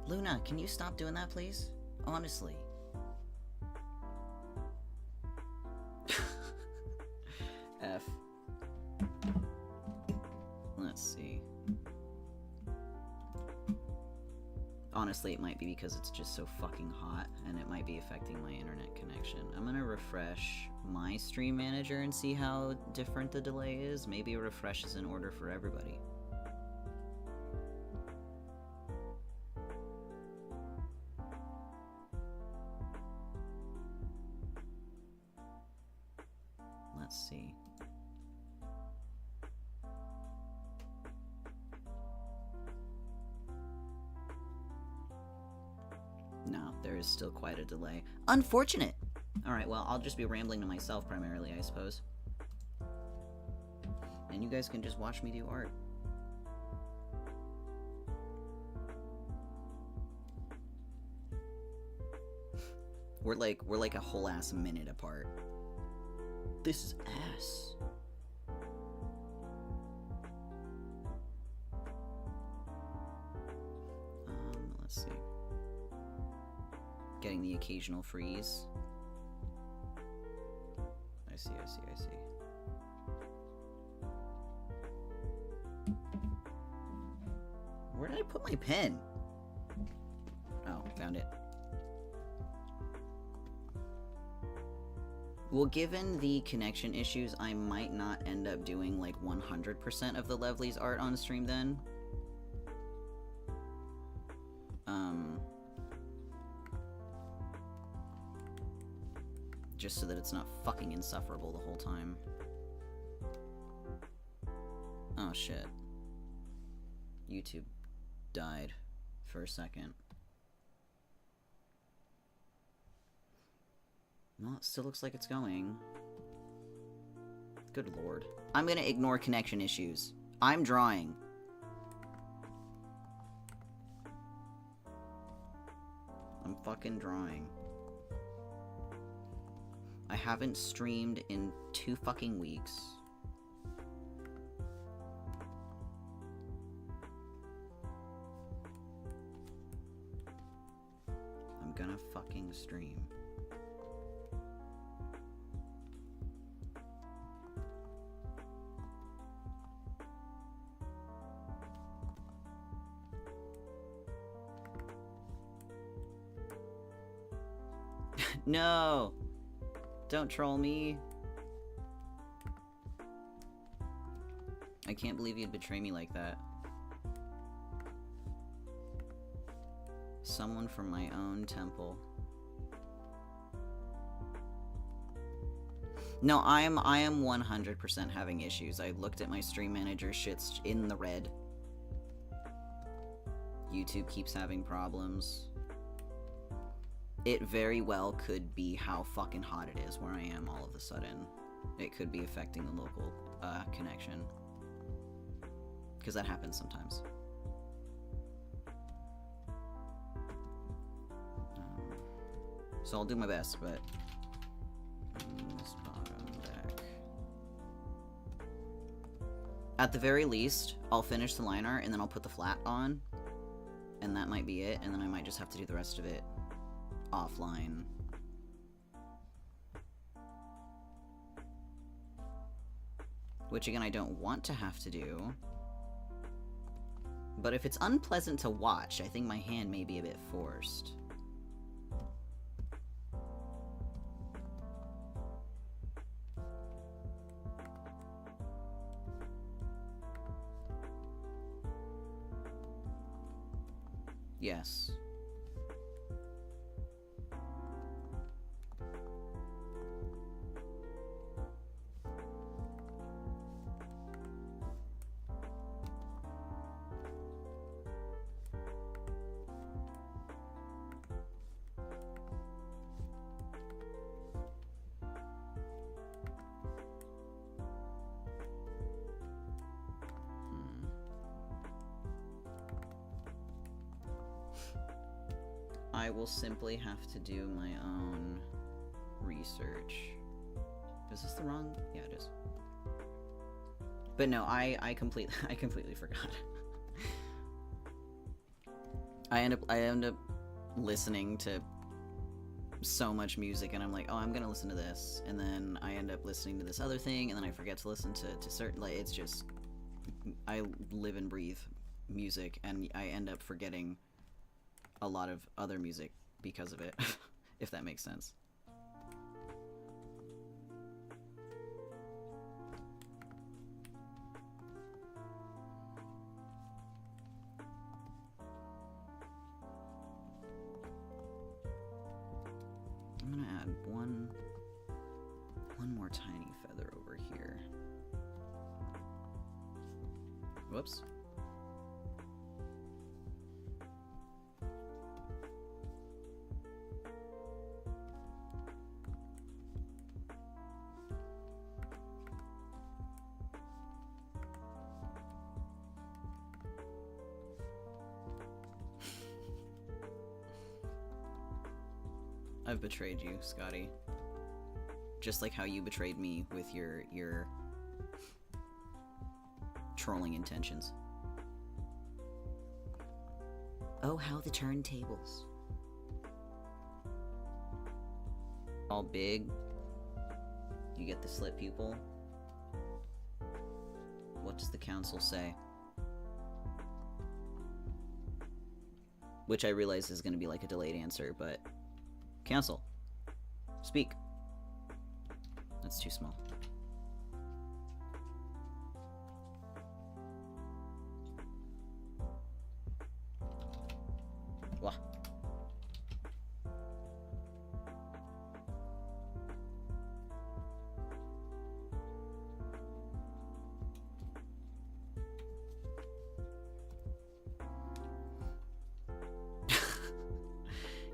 Luna, can you stop doing that, please? Honestly. F. Let's see. Honestly, it might be because it's just so fucking hot, and it might be affecting my internet connection. I'm gonna refresh my stream manager and see how different the delay is. Maybe it refreshes in order for everybody. see. No, there is still quite a delay. Unfortunate! Alright, well, I'll just be rambling to myself primarily, I suppose. And you guys can just watch me do art. We're like a whole ass minute apart. This is ass. Let's see. Getting the occasional freeze. I see. Where did I put my pen? Oh, found it. Well, given the connection issues, I might not end up doing like 100% of the Levlies art on stream then. Just so that it's not fucking insufferable the whole time. Oh shit. YouTube died for a second. Well, it still looks like it's going. Good lord. I'm gonna ignore connection issues. I'm drawing. I'm fucking drawing. I haven't streamed in 2 fucking weeks. I'm gonna fucking stream. No! Don't troll me. I can't believe you'd betray me like that. Someone from my own temple. No, I am 100% having issues. I looked at my stream manager, shit's in the red. YouTube keeps having problems. It very well could be how fucking hot it is where I am all of a sudden. It could be affecting the local connection. Because that happens sometimes. So I'll do my best, but... this bottom deck. At the very least, I'll finish the line art and then I'll put the flat on. And that might be it, and then I might just have to do the rest of it offline. Which again, I don't want to have to do. But if it's unpleasant to watch, I think my hand may be a bit forced. Yes. I will simply have to do my own research. Is this the wrong? Yeah, it is. But no, I completely forgot. I end up listening to so much music, and I'm like, oh, I'm gonna listen to this, and then I end up listening to this other thing, and then I forget to listen to certain, like, it's just, I live and breathe music, and I end up forgetting a lot of other music because of it, if that makes sense. I'm gonna add one more tiny feather over here. Whoops. I've betrayed you, Scotty. Just like how you betrayed me with your trolling intentions. Oh, how the turntables. All big. You get the slit pupil. What does the council say? Which I realize is going to be like a delayed answer, but... Council. Speak. That's too small. Wah.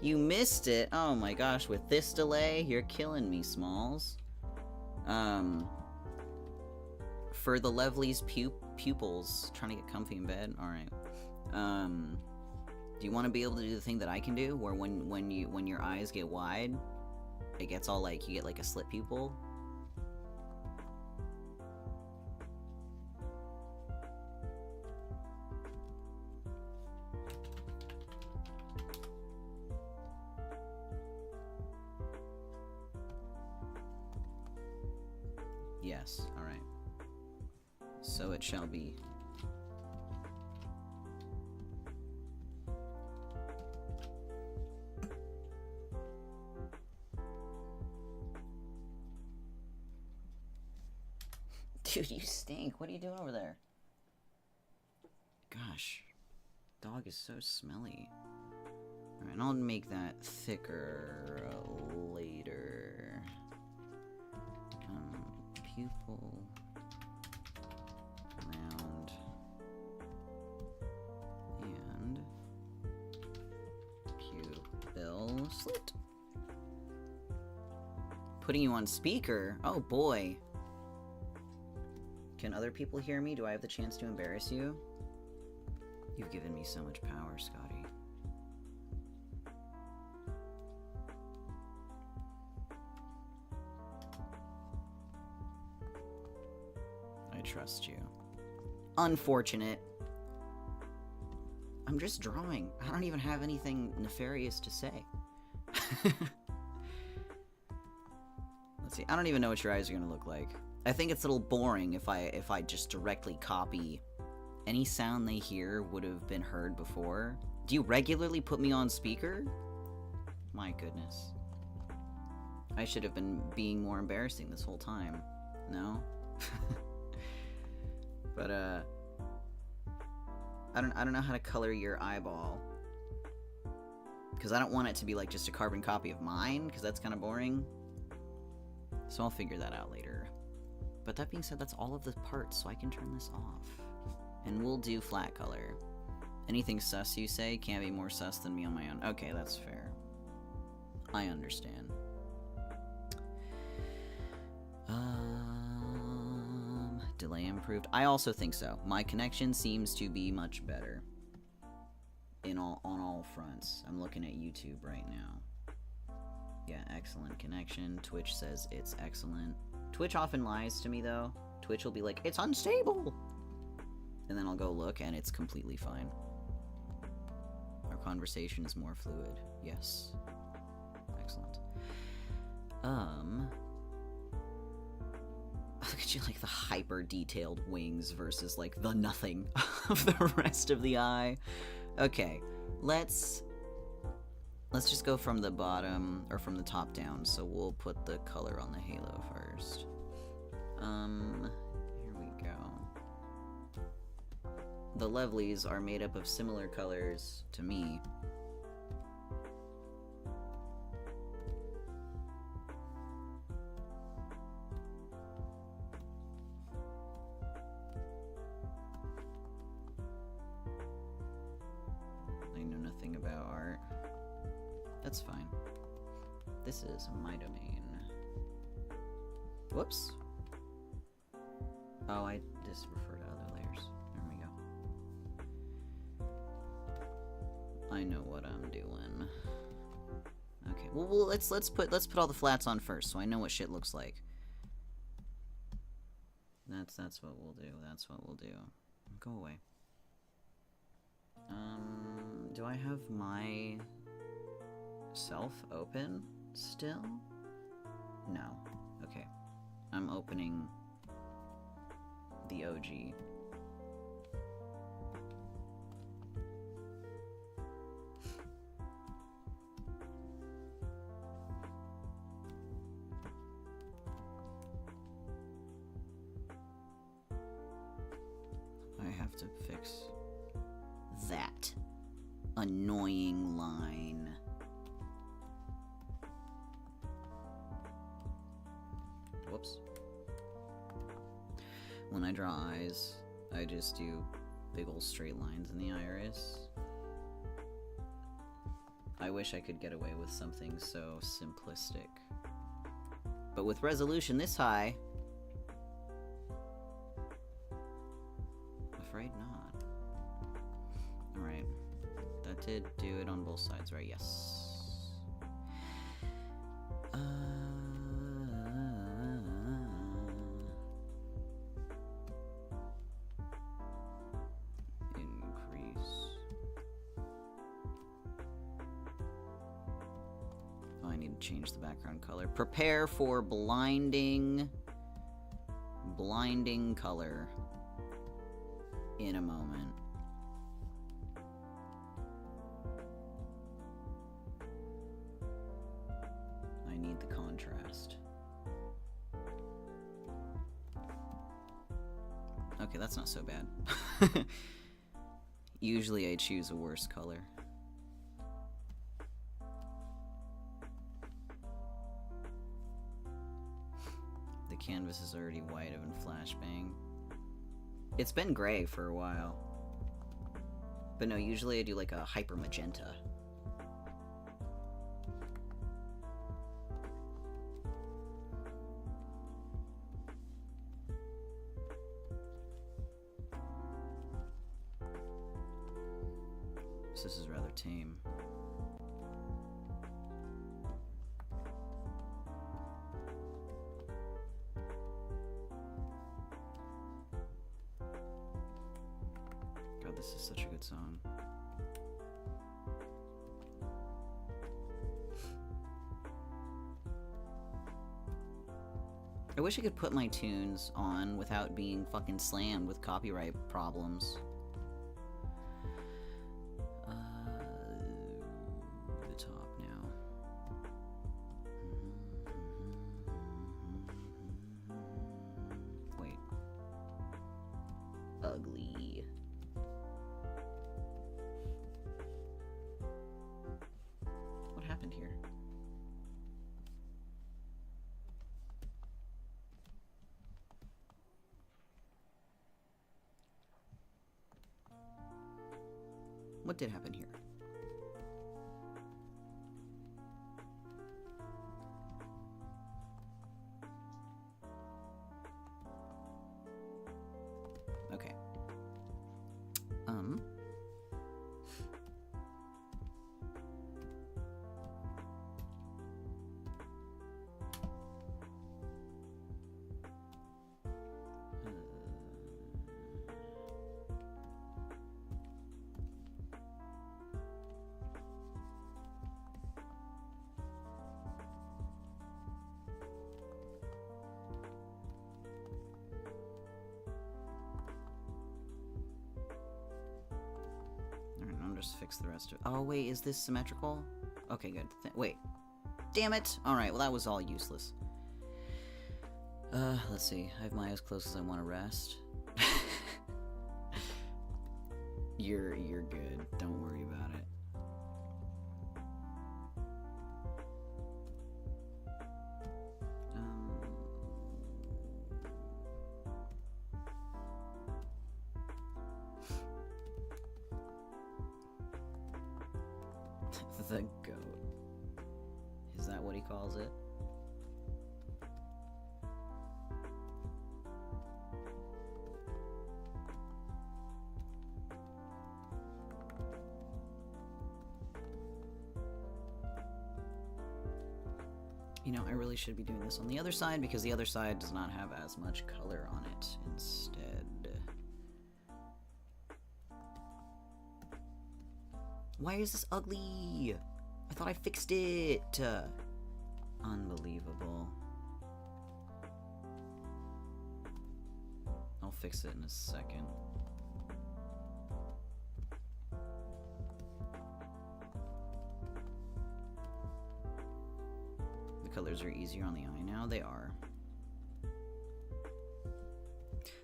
You missed it. Oh my gosh, with this delay, you're killing me, Smalls. For the Levlies pupils, trying to get comfy in bed. All right. Do you want to be able to do the thing that I can do, where when your eyes get wide, it gets all like, you get like a slit pupil? Yes, alright. So it shall be. Dude, you stink. What are you doing over there? Gosh. Dog is so smelly. Alright, and I'll make that thicker later. Pupil. Round. And pupil slit. Putting you on speaker? Oh boy. Can other people hear me? Do I have the chance to embarrass you? You've given me so much power, Scotty. I trust you. Unfortunate. I'm just drawing. I don't even have anything nefarious to say. Let's see. I don't even know what your eyes are gonna look like. I think it's a little boring if I just directly copy any sound they hear would have been heard before. Do you regularly put me on speaker? My goodness. I should have been being more embarrassing this whole time. No? But I don't know how to color your eyeball. Because I don't want it to be like just a carbon copy of mine, because that's kind of boring. So I'll figure that out later. But that being said, that's all of the parts, so I can turn this off. And we'll do flat color. Anything sus you say can't be more sus than me on my own. Okay, that's fair. I understand. Delay improved. I also think so. My connection seems to be much better. On all fronts. I'm looking at YouTube right now. Yeah, excellent connection. Twitch says it's excellent. Twitch often lies to me, though. Twitch will be like, it's unstable! And then I'll go look, and it's completely fine. Our conversation is more fluid. Yes. Excellent. Look at you, like, the hyper-detailed wings versus, like, the nothing of the rest of the eye. Okay, let's just go from the bottom, or from the top down, so we'll put the color on the halo first. Here we go. The Levlies are made up of similar colors to me. That's fine. This is my domain. Whoops. Oh, I just refer to other layers. There we go. I know what I'm doing. Okay. Well, let's put all the flats on first, so I know what shit looks like. That's what we'll do. That's what we'll do. Go away. Do I have my self open still? No. Okay. I'm opening the OG. I have to fix that annoying line. Whoops. When I draw eyes, I just do big old straight lines in the iris. I wish I could get away with something so simplistic. But with resolution this high, afraid not. Alright. That did do it on both sides, right? Yes. Increase. Oh, I need to change the background color. Prepare for blinding color in a moment. I need the contrast. Okay, that's not so bad. Usually I choose a worse color. The canvas is already white in flashbang. It's been gray for a while. But no, usually I do like a hyper magenta. This is rather tame. God, this is such a good song. I wish I could put my tunes on without being fucking slammed with copyright problems. The top now. Wait. Ugly. What happened here? What did happen here? Okay. Just fix the rest of it. Oh, wait, is this symmetrical? Okay, good. Wait. Damn it! Alright, well, that was all useless. Let's see. I have my eyes closed because I want to rest. You're good. Don't worry about it. The goat. that what he calls it? You know, I really should be doing this on the other side because the other side does not have as much color on it instead. Why is this ugly? I thought I fixed it. Unbelievable. I'll fix it in a second. The colors are easier on the eye now. They are.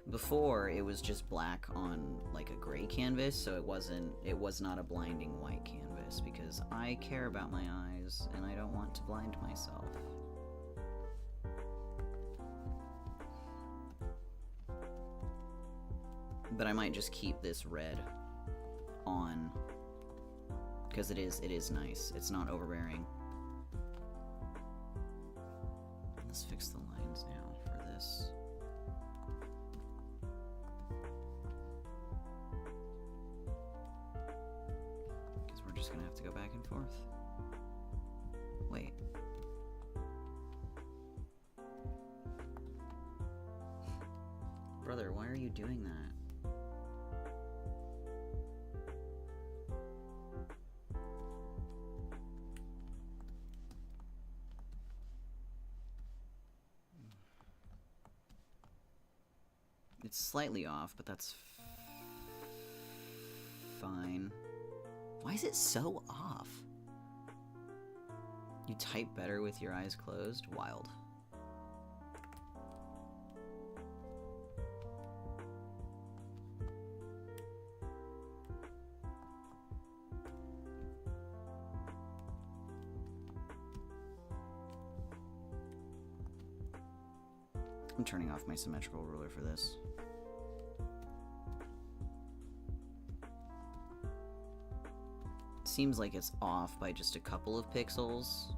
Before, it was just black on like a gray canvas, so it was not a blinding white canvas because I care about my eyes and I don't want to blind myself. But I might just keep this red on because it is nice. It's not overbearing. Let's fix the lines now for this. Because we're just gonna have to go back and forth. Wait. Brother, why are you doing that? It's slightly off, but that's fine. Why is it so off? You type better with your eyes closed? Wild. I'm turning off my symmetrical ruler for this. Seems like it's off by just a couple of pixels,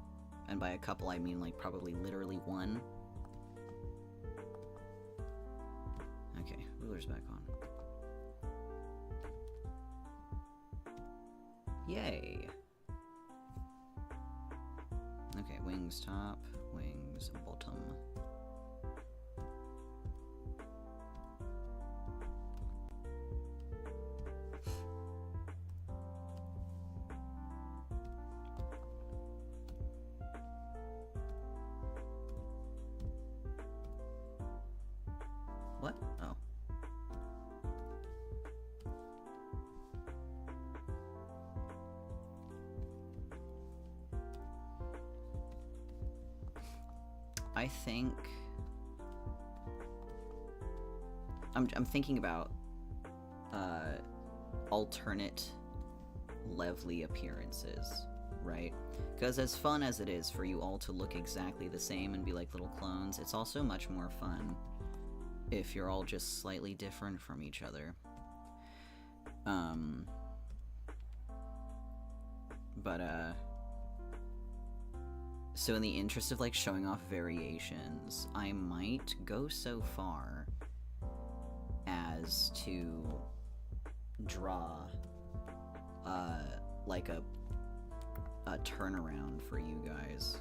and by a couple I mean like probably literally one. Okay, ruler's back on. Yay! Okay, wings top, wings bottom. What? Oh. I think I'm thinking about alternate Levlies appearances, right? Because as fun as it is for you all to look exactly the same and be like little clones, it's also much more fun if you're all just slightly different from each other. So in the interest of like showing off variations, I might go so far as to draw like a turnaround for you guys.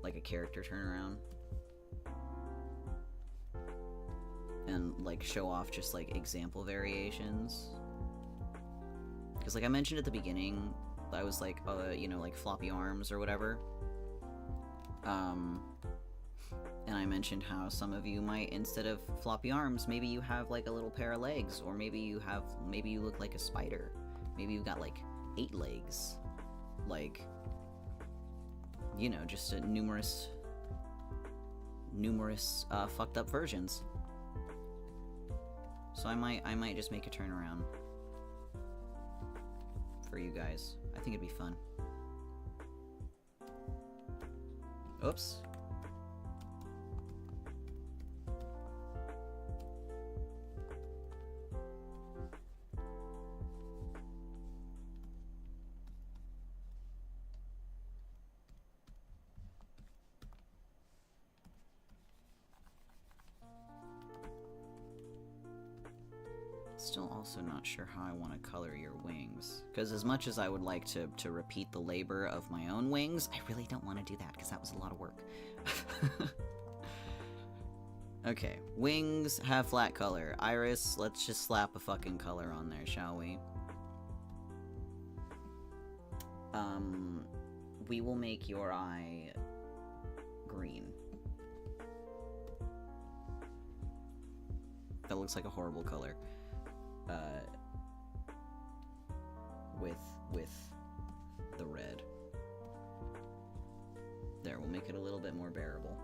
Like a character turnaround. And like show off just like example variations. Because like I mentioned at the beginning, I was like, you know, like floppy arms or whatever. And I mentioned how some of you might, instead of floppy arms, maybe you have like a little pair of legs, or maybe you look like a spider. Maybe you've got like 8 legs. Like, you know, just numerous fucked up versions. So I might just make a turnaround for you guys. I think it'd be fun. Oops. Still also not sure how I want to color your wings. Because as much as I would like to repeat the labor of my own wings, I really don't want to do that because that was a lot of work. Okay, wings have flat color. Iris, let's just slap a fucking color on there, shall we? We will make your eye green. That looks like a horrible color. With the red. There, we'll make it a little bit more bearable.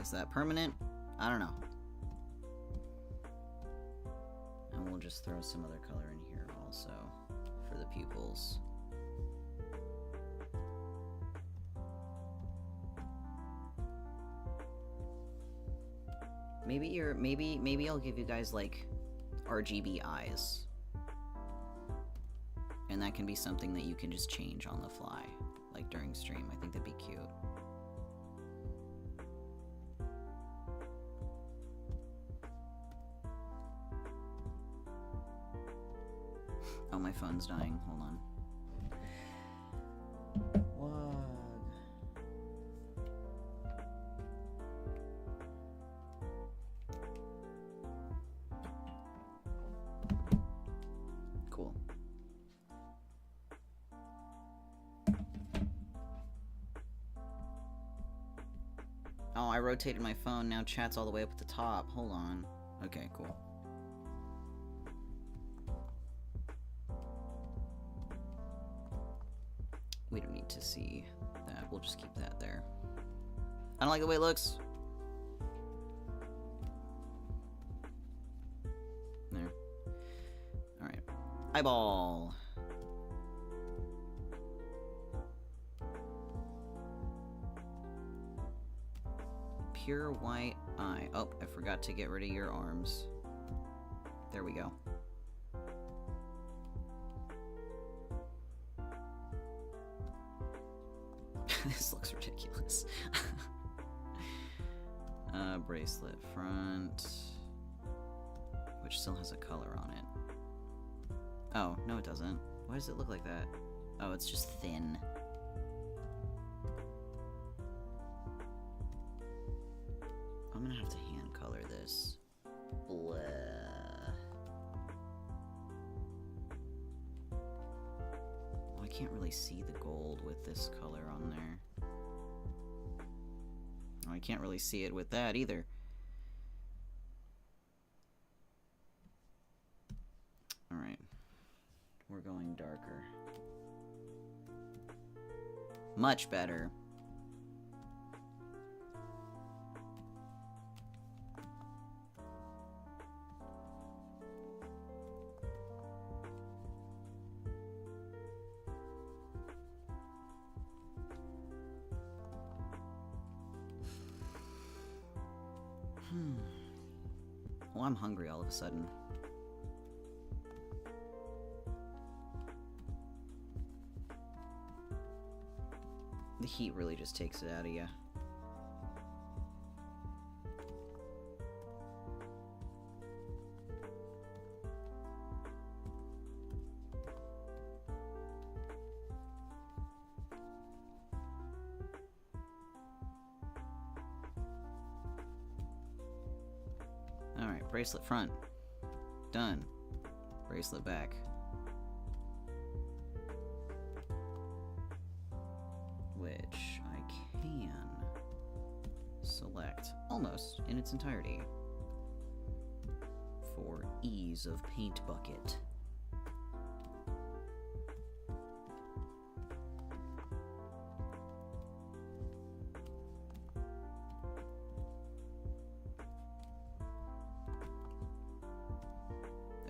Is that permanent? I don't know. And we'll just throw some other color in here also for the pupils. Maybe I'll give you guys like RGB eyes. And that can be something that you can just change on the fly, like during stream. I think that'd be cute. Oh, my phone's dying. Hold on. Cool. Oh, I rotated my phone. Now chat's all the way up at the top. Hold on. Okay, cool. We don't need to see that. We'll just keep that there. I don't like the way it looks. There. Alright. Eyeball. Pure white eye. Oh, I forgot to get rid of your arms. There we go. This looks ridiculous. Bracelet front, which still has a color on it. Oh, no it doesn't. Why does it look like that? Oh, it's just thin. I'm gonna have to hand color this. Blah. Oh, I can't really see the gold with this color on there. Oh, I can't really see it with that either. Alright. We're going darker. Much better. Well, I'm hungry all of a sudden. The heat really just takes it out of you. Alright, bracelet front. Done. Bracelet back. Which I can select almost in its entirety for ease of paint bucket.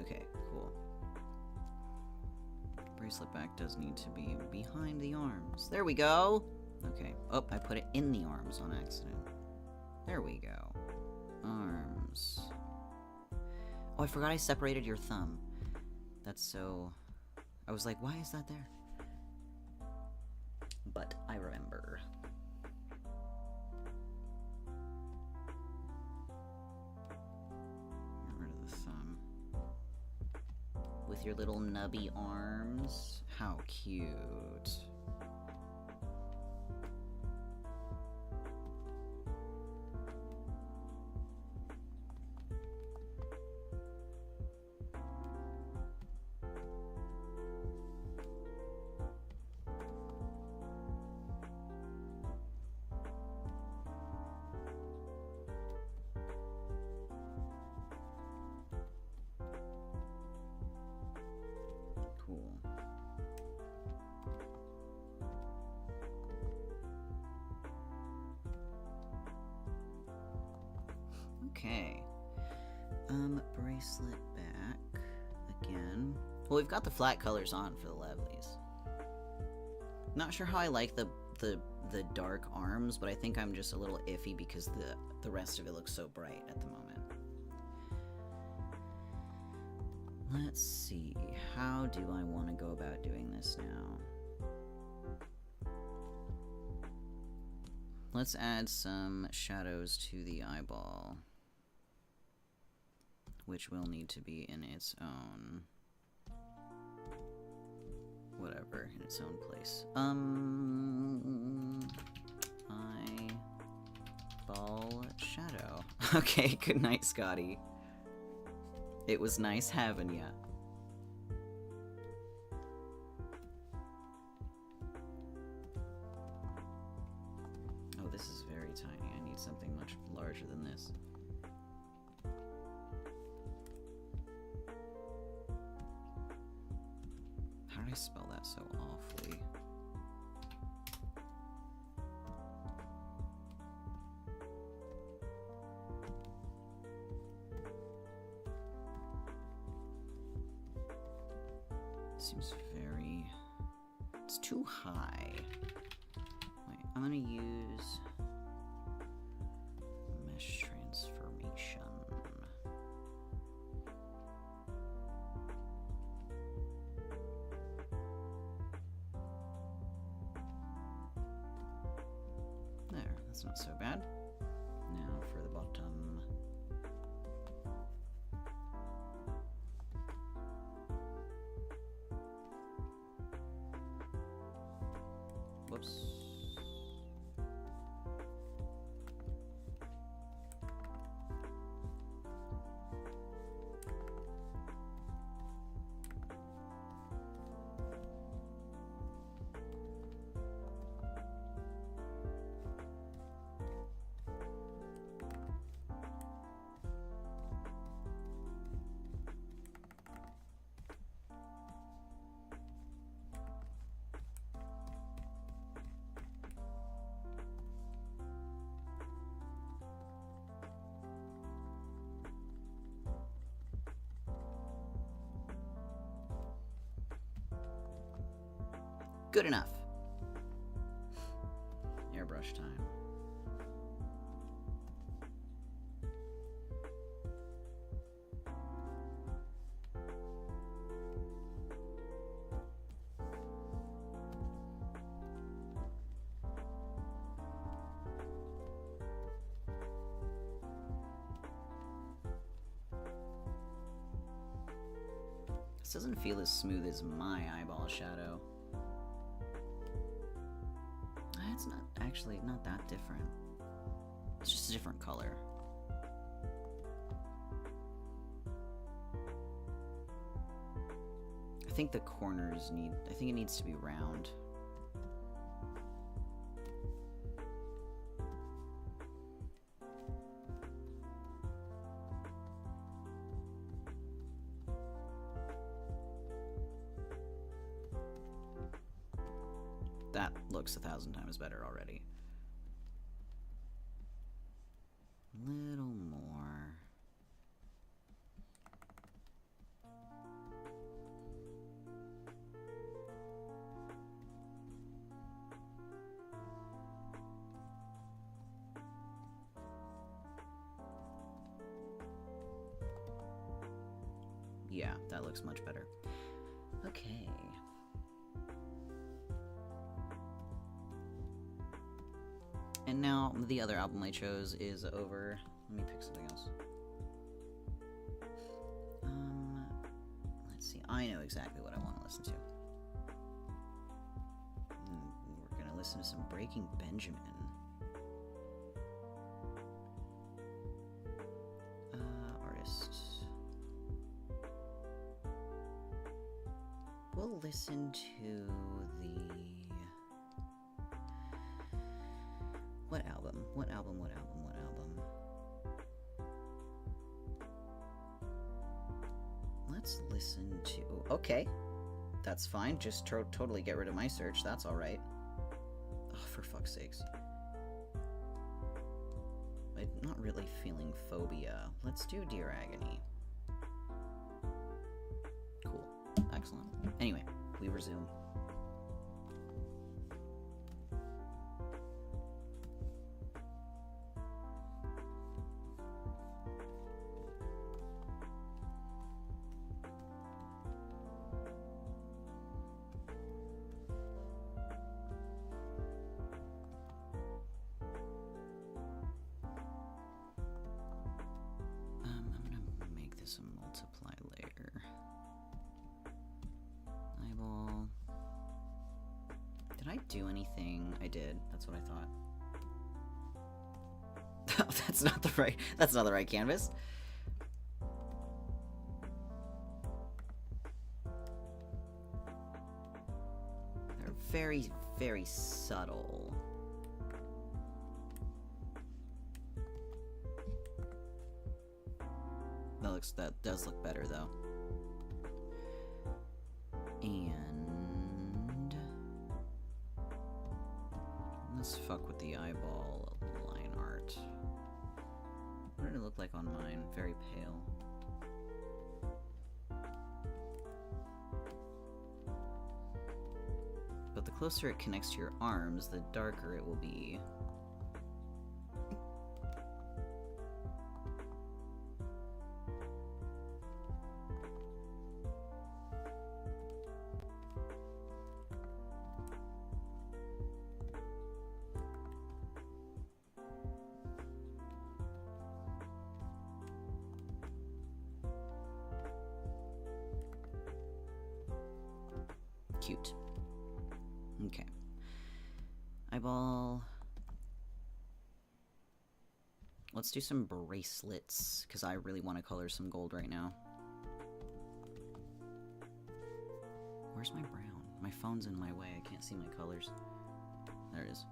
Okay, cool. Bracelet back does need to be behind the arms. There we go! Okay. Oh, I put it in the arms on accident. There we go. Arms. Oh, I forgot I separated your thumb. That's so... I was like, why is that there? But I remember. with your little nubby arms. How cute. Cool. Okay. Bracelet back again. Well, we've got the flat colors on for the Levlies. Not sure how I like the dark arms, but I think I'm just a little iffy because the rest of it looks so bright at the moment. Let's see, how do I want to go about doing this now? Let's add some shadows to the eyeball, which will need to be in its own, whatever, in its own place. Eyeball shadow. Okay, good night, Scotty. It was nice having ya. Oh, this is very tiny. I need something much larger than this. How did I spell that so awfully? Seems very... it's too high. Wait, I'm gonna use mesh transformation. There, that's not so bad. Now for the bottom. Whoops. Good enough. Airbrush time. This doesn't feel as smooth as my eyeball shadow. It's not actually not that different. It's just a different color. I think the corners need, I think it needs to be round. That looks 1,000 times better already. Little more. Yeah, that looks much better. Okay. And now the other album I chose is over. Let me pick something else. Let's see. I know exactly what I want to listen to. We're gonna listen to some Breaking Benjamin. Artist. We'll listen to the... What album? What album? What album? What album? Let's listen to... Okay. That's fine. Just totally get rid of my search. That's alright. Oh, for fuck's sakes. I'm not really feeling phobia. Let's do Dear Agony. Cool. Excellent. Anyway, we resume. A multiply layer. Eyeball. Did I do anything? I did. That's what I thought. That's not the right canvas. They're very, very subtle. That does look better though. And let's fuck with the eyeball line art. What did it look like on mine? Very pale. But the closer it connects to your arms, the darker it will be. Cute. Okay. Eyeball. Let's do some bracelets, because I really want to color some gold right now. Where's my brown? My phone's in my way. I can't see my colors. There it is.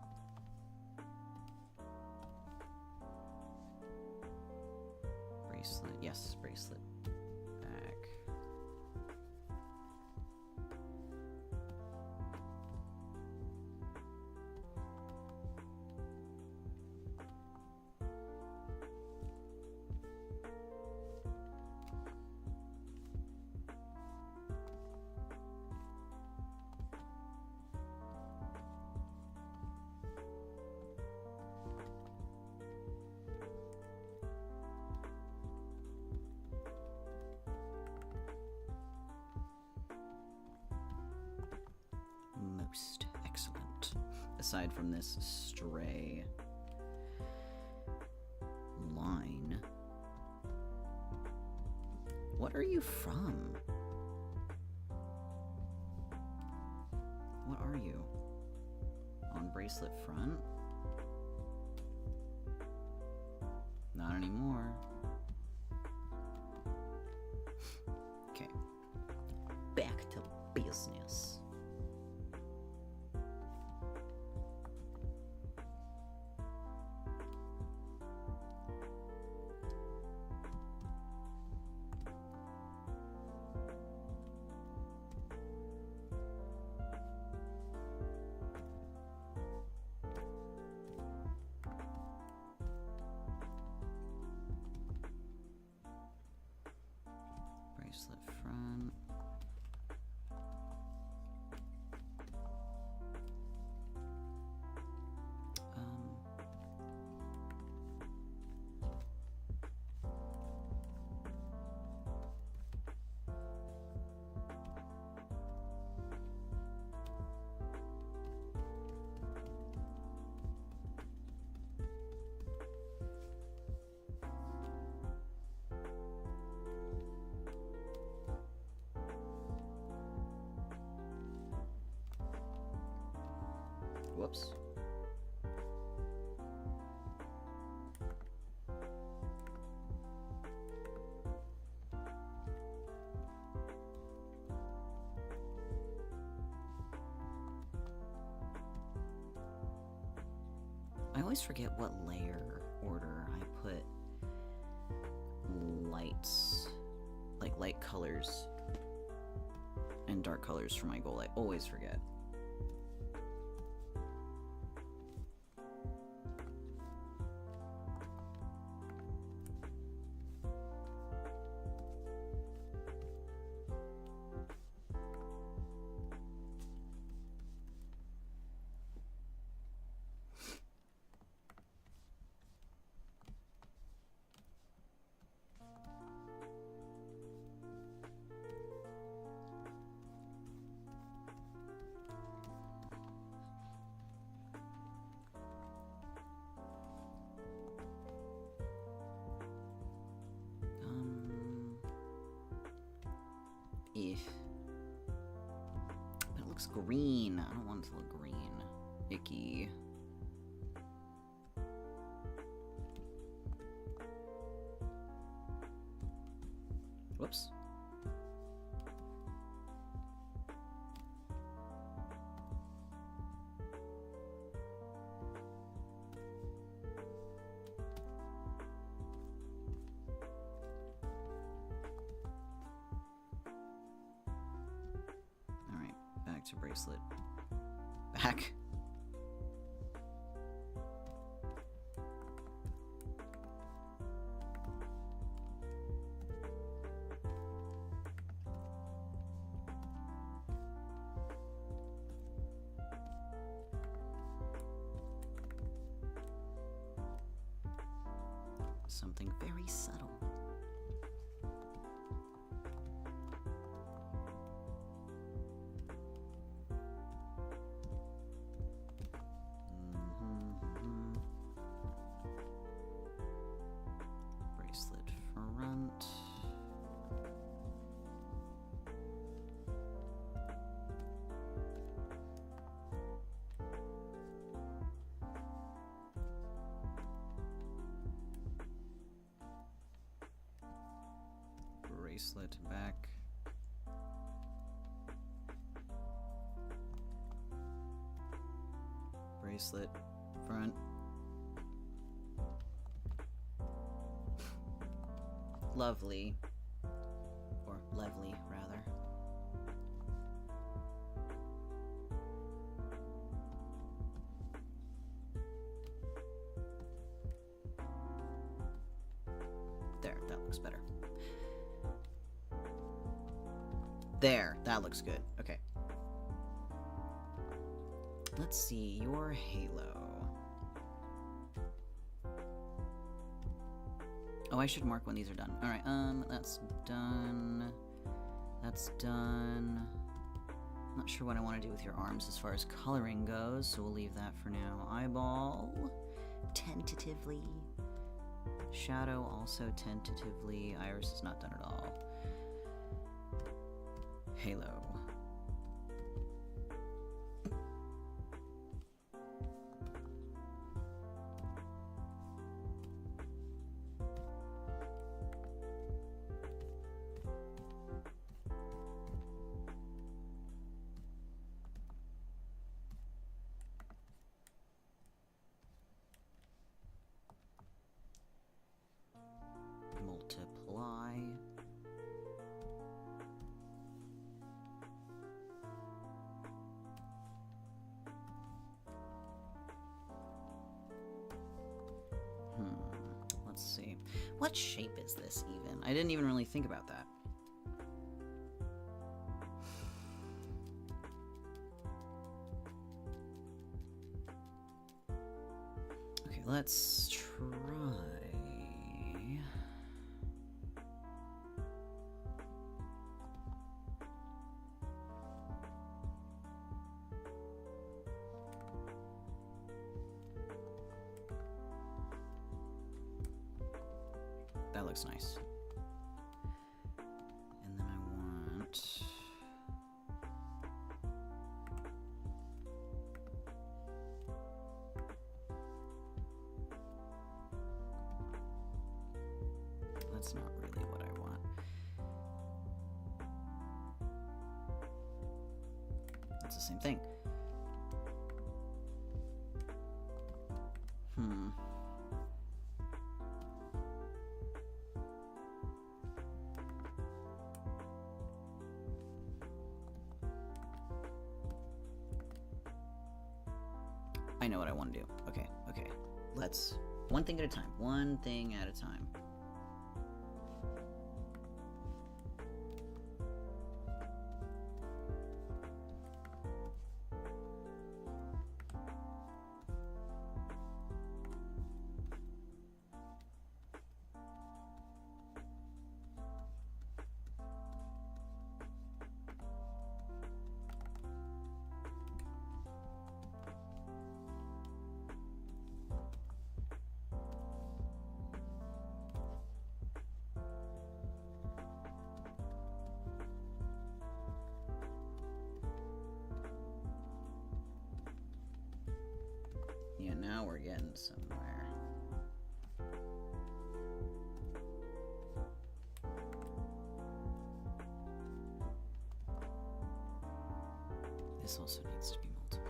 Bracelet. Yes, bracelet. Back. Most excellent. Aside from this stray line. What are you from? What are you? On bracelet front? Not anymore. Okay. Back to business. Bracelet front. Whoops. I always forget what layer order I put lights, like light colors and dark colors for my gold. I always forget. But it looks green. I don't want it to look green. Icky. Whoops. To bracelet. Back. Something very subtle. Bracelet back. Bracelet front. Lovely. Or Levly, rather. There, that looks better. There, that looks good. Okay. Let's see, your halo. Oh, I should mark when these are done. Alright, that's done. That's done. Not sure what I want to do with your arms as far as coloring goes, so we'll leave that for now. Eyeball. Tentatively. Shadow also tentatively. Iris is not done at all. Halo. Multiply. Let's see. What shape is this even? I didn't even really think about that. Okay, let's try. That looks nice. And then I want... That's not really what I want. That's the same thing. I know what I want to do. Okay. Let's... One thing at a time. One thing at a time. Yeah, now we're getting somewhere. This also needs to be multiplied,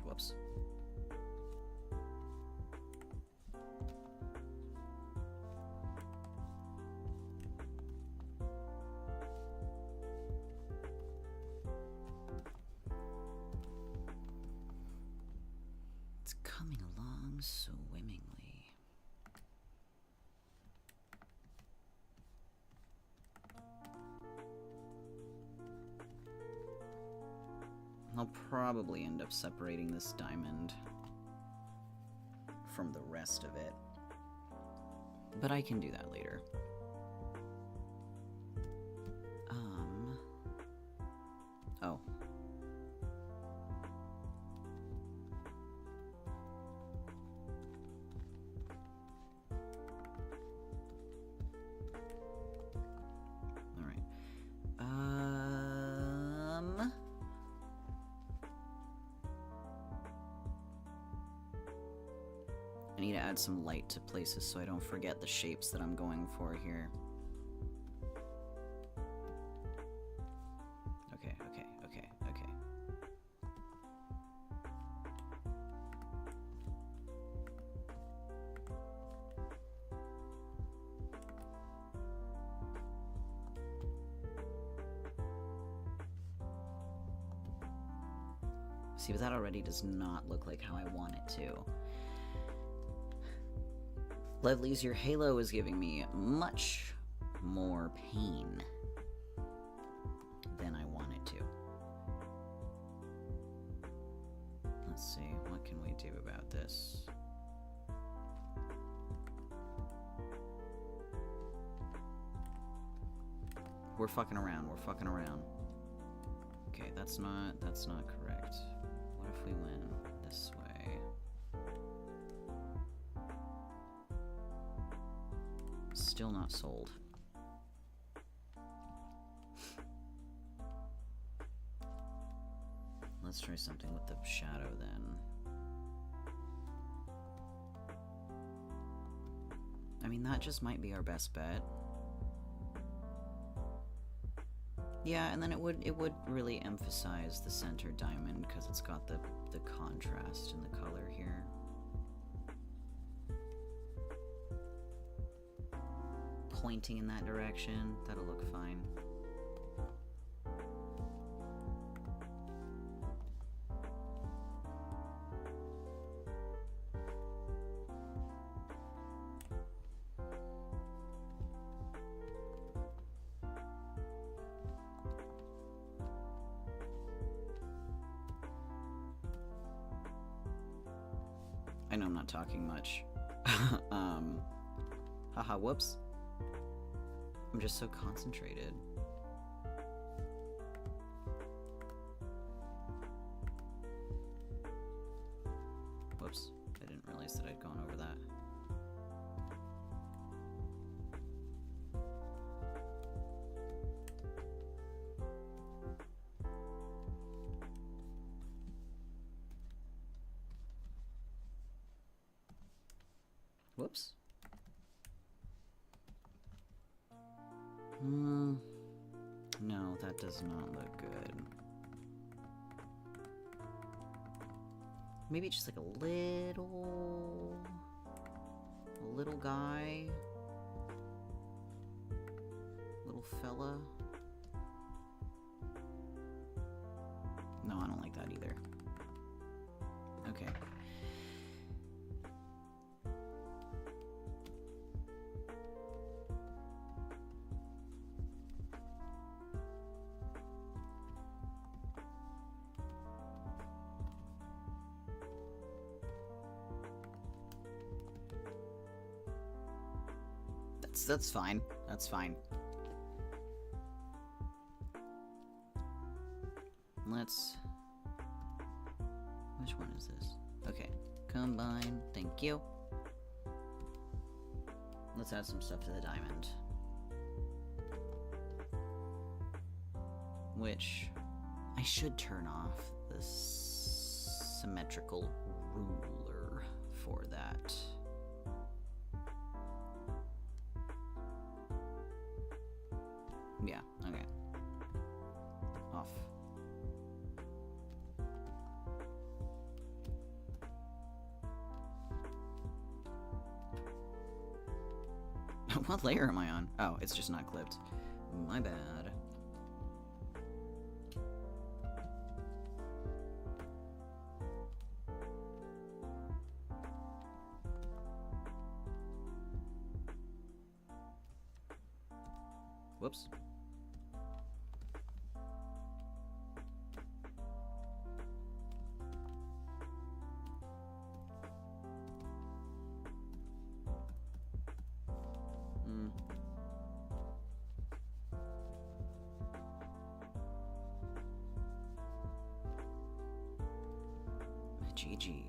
Whoops. It's coming along swimmingly. I'll probably end up separating this diamond from the rest of it, but I can do that later. Oh. All right. I need to add some light to places so I don't forget the shapes that I'm going for here. Okay. See, but that already does not look like how I want it to. Levlies, your halo is giving me much more pain than I want it to. Let's see, what can we do about this? We're fucking around. Okay, that's not correct. What if we went this way? Still not sold. Let's try something with the shadow then. I mean, that just might be our best bet. Yeah, and then it would really emphasize the center diamond because it's got the contrast in the color here. Pointing in that direction, that'll look fine. I know I'm not talking much. Haha, whoops. I'm just so concentrated. realize that I'd gone over that. Whoops. No, that does not look good. Maybe just like a little guy. Little fella. No, I don't like that either. Okay. That's fine. That's fine. Let's... Which one is this? Okay. Combine. Thank you. Let's add some stuff to the diamond. Which... I should turn off the symmetrical ruler for that. Yeah, okay. Off. What layer am I on? Oh, it's just not clipped. My bad. Whoops. GG.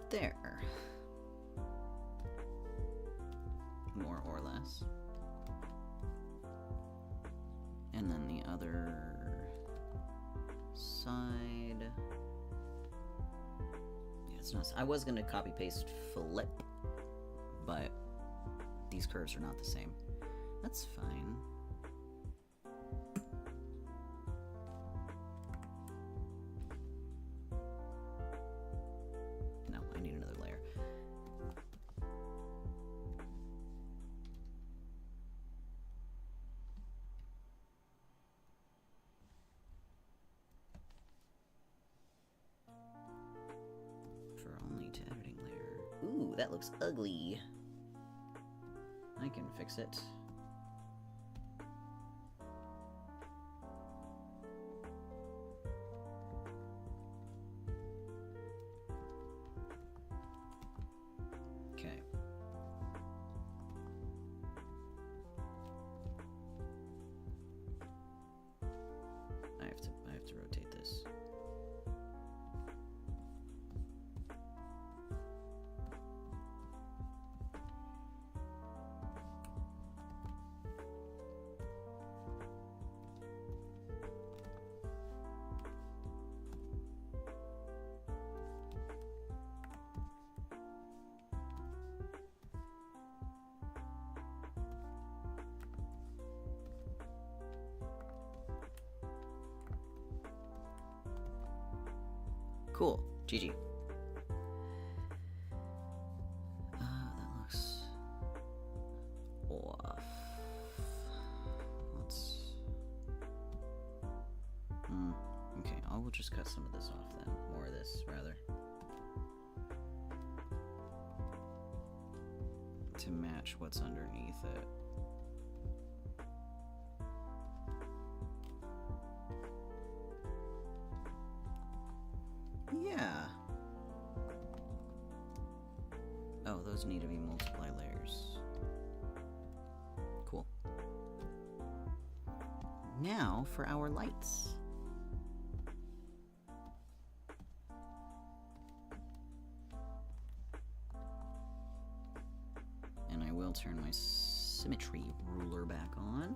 There. More or less. And then the other side. Yeah, it's not. I was gonna copy paste flip, but these curves are not the same. That's fine. No, I need another layer. For only to editing layer. Ooh, that looks ugly. I can fix it. Okay. I have to rotate this. Cool. GG. That looks off. Let's... Okay, I will just cut some of this off then. More of this, rather. To match what's underneath it. Yeah. Oh, those need to be multiply layers. Cool. Now for our lights. And I will turn my symmetry ruler back on.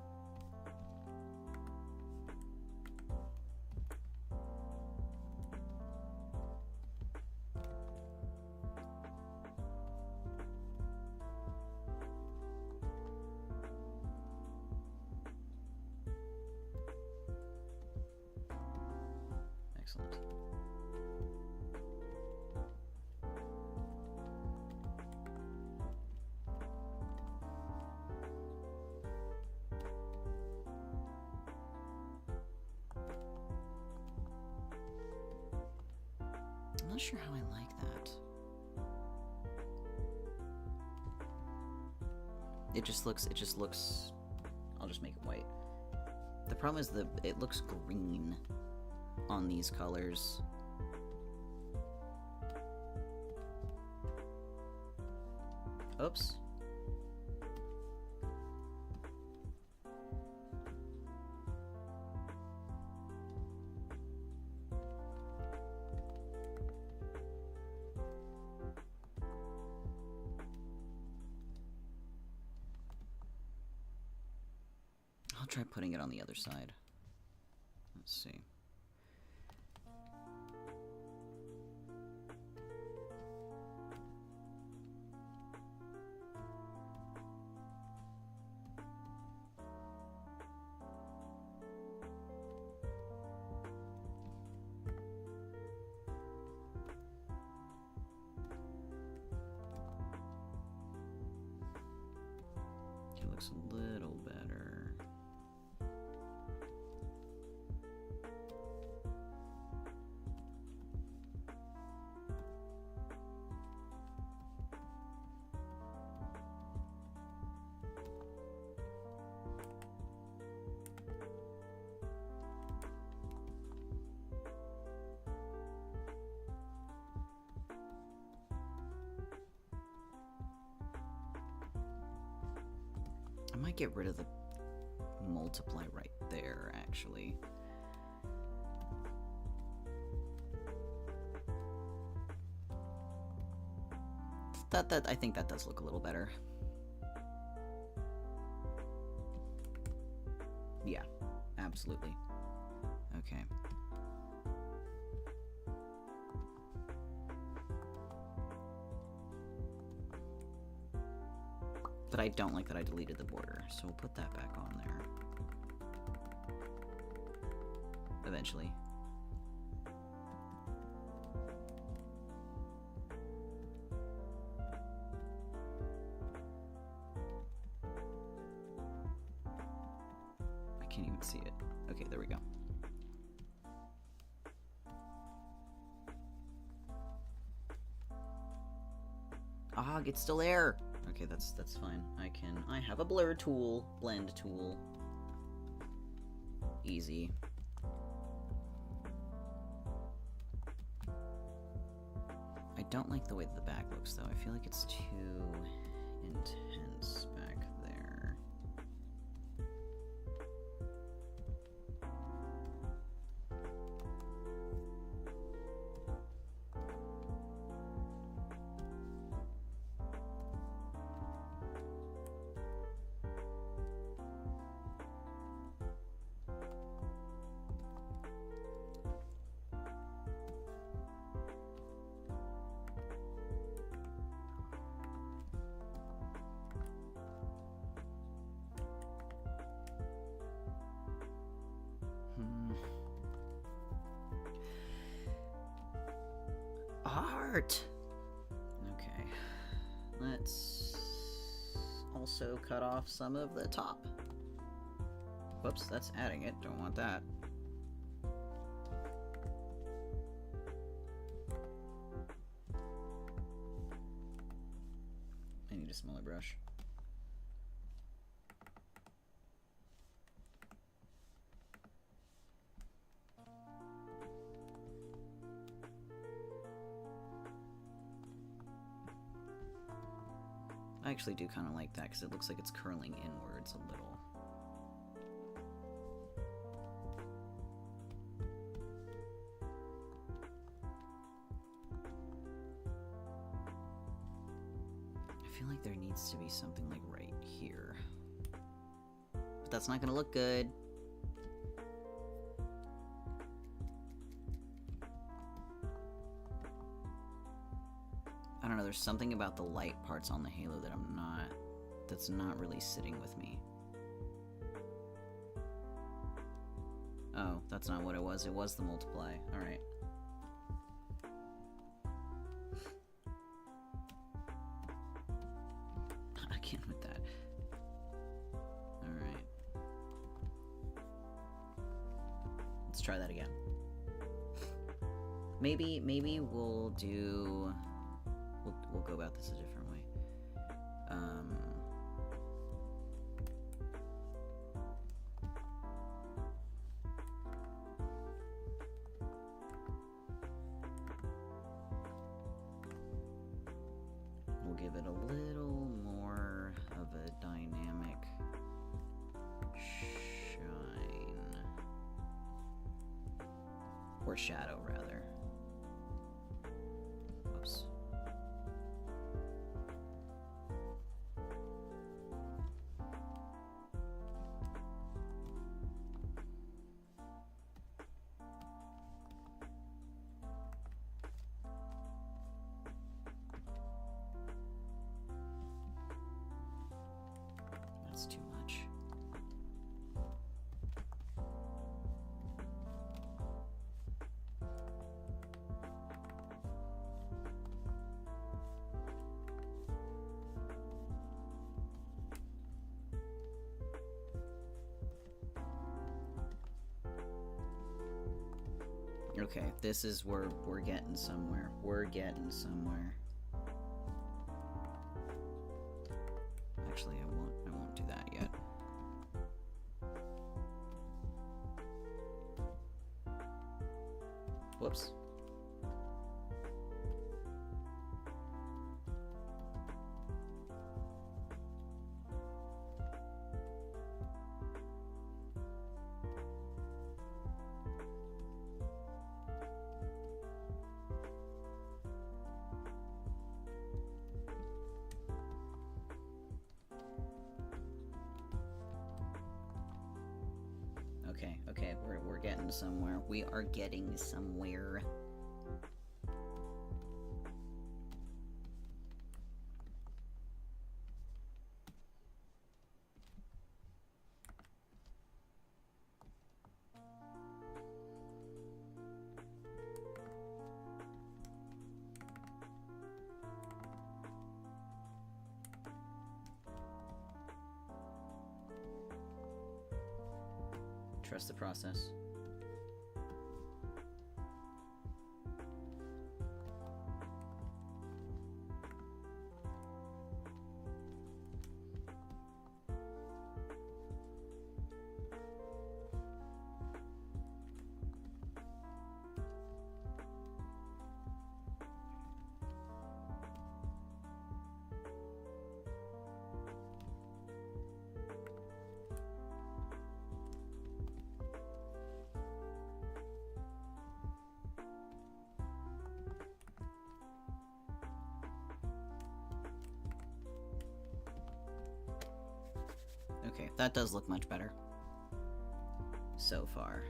Excellent. I'm not sure how I like that. It just looks, I'll just make it white. The problem is it looks green on these colors. Oops. I'll try putting it on the other side. Let's see. It looks a little better. I might get rid of the multiply right there, actually. I think that does look a little better. Yeah, absolutely. Okay. But I don't like that I deleted the border, so we'll put that back on there. Eventually. I can't even see it. Okay, there we go. Ah, it's still there. Okay, that's fine. I have a blur tool, blend tool. Easy. I don't like the way that the back looks, though. I feel like it's too intense back there. Art! Okay. Let's also cut off some of the top. Whoops, that's adding it. Don't want that. I need a smaller brush. I actually do kind of like that because it looks like it's curling inwards a little. I feel like there needs to be something like right here. But that's not going to look good. I don't know, there's something about the light parts on the halo that that's not really sitting with me. Oh, that's not what it was. It was the multiply. Alright. Again with that. Alright. Let's try that again. Maybe we'll do... We'll go about this a different way. We'll give it a little more of a dynamic shine. Or shadow, rather. Whoops. That's too much. Okay, this is where we're getting somewhere. We're getting somewhere. Actually, I won't do that yet. Whoops. Okay, we're getting somewhere. We are getting somewhere. Trust the process. Okay, that does look much better. So far.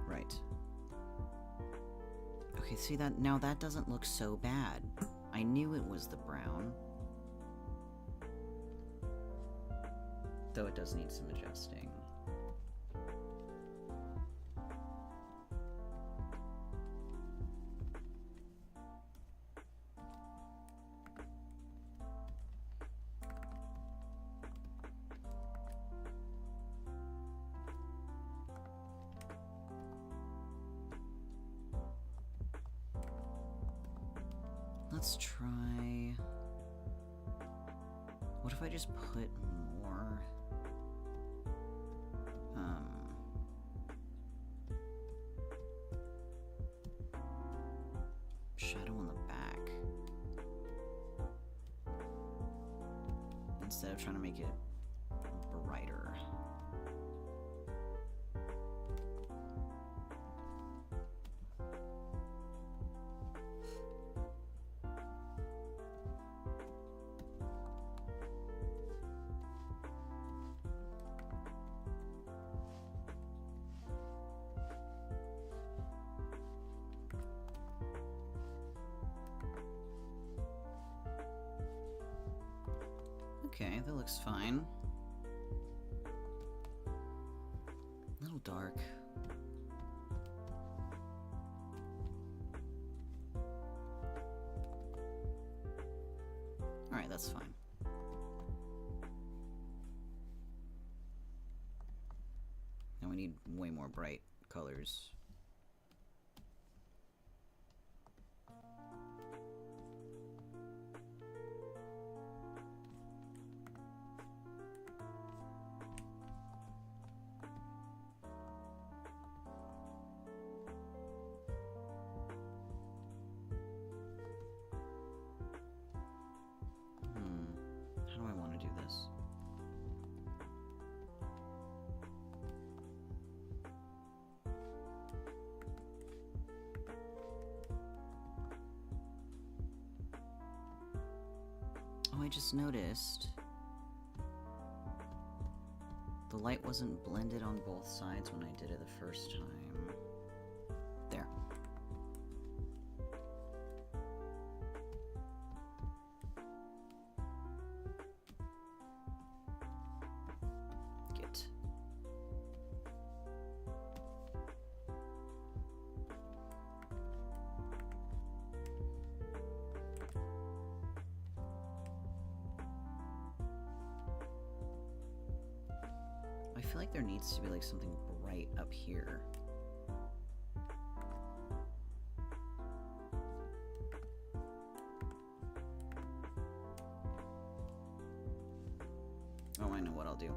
Right. Okay, see that? Now that doesn't look so bad. I knew it was the brown. Though it does need some adjusting. Let's try... What if I just put more... shadow on the back. Instead of trying to make it brighter. Okay, that looks fine. A little dark. Alright, that's fine. Now we need way more bright colors. How do I want to do this? Oh, I just noticed the light wasn't blended on both sides when I did it the first time. There. Get. I feel like there needs to be like something bright up here. Oh, I know what I'll do.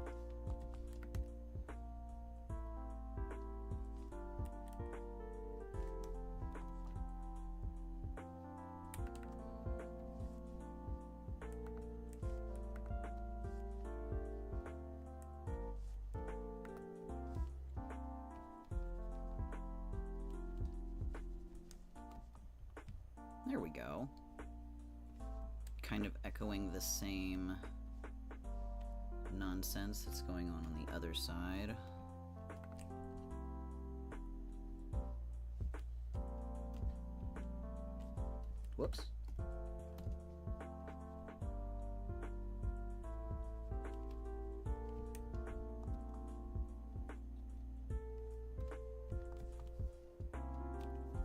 There we go. Kind of echoing the same nonsense that's going on the other side. Whoops.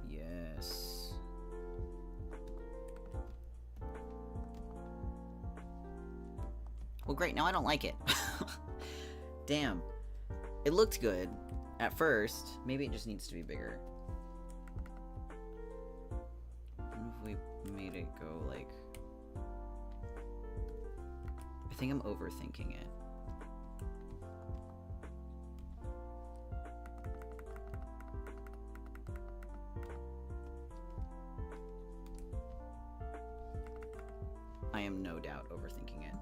Yes. Well, great, now I don't like it. Damn. It looked good at first. Maybe it just needs to be bigger. What if we made it go like... I think I'm overthinking it. I am no doubt overthinking it.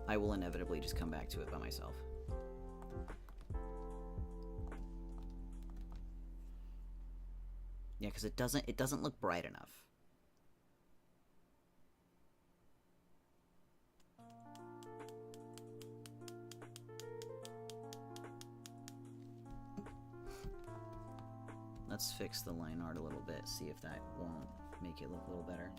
I will inevitably just come back to it by myself. Yeah, because it doesn't look bright enough. Let's fix the line art a little bit, see if that won't make it look a little better.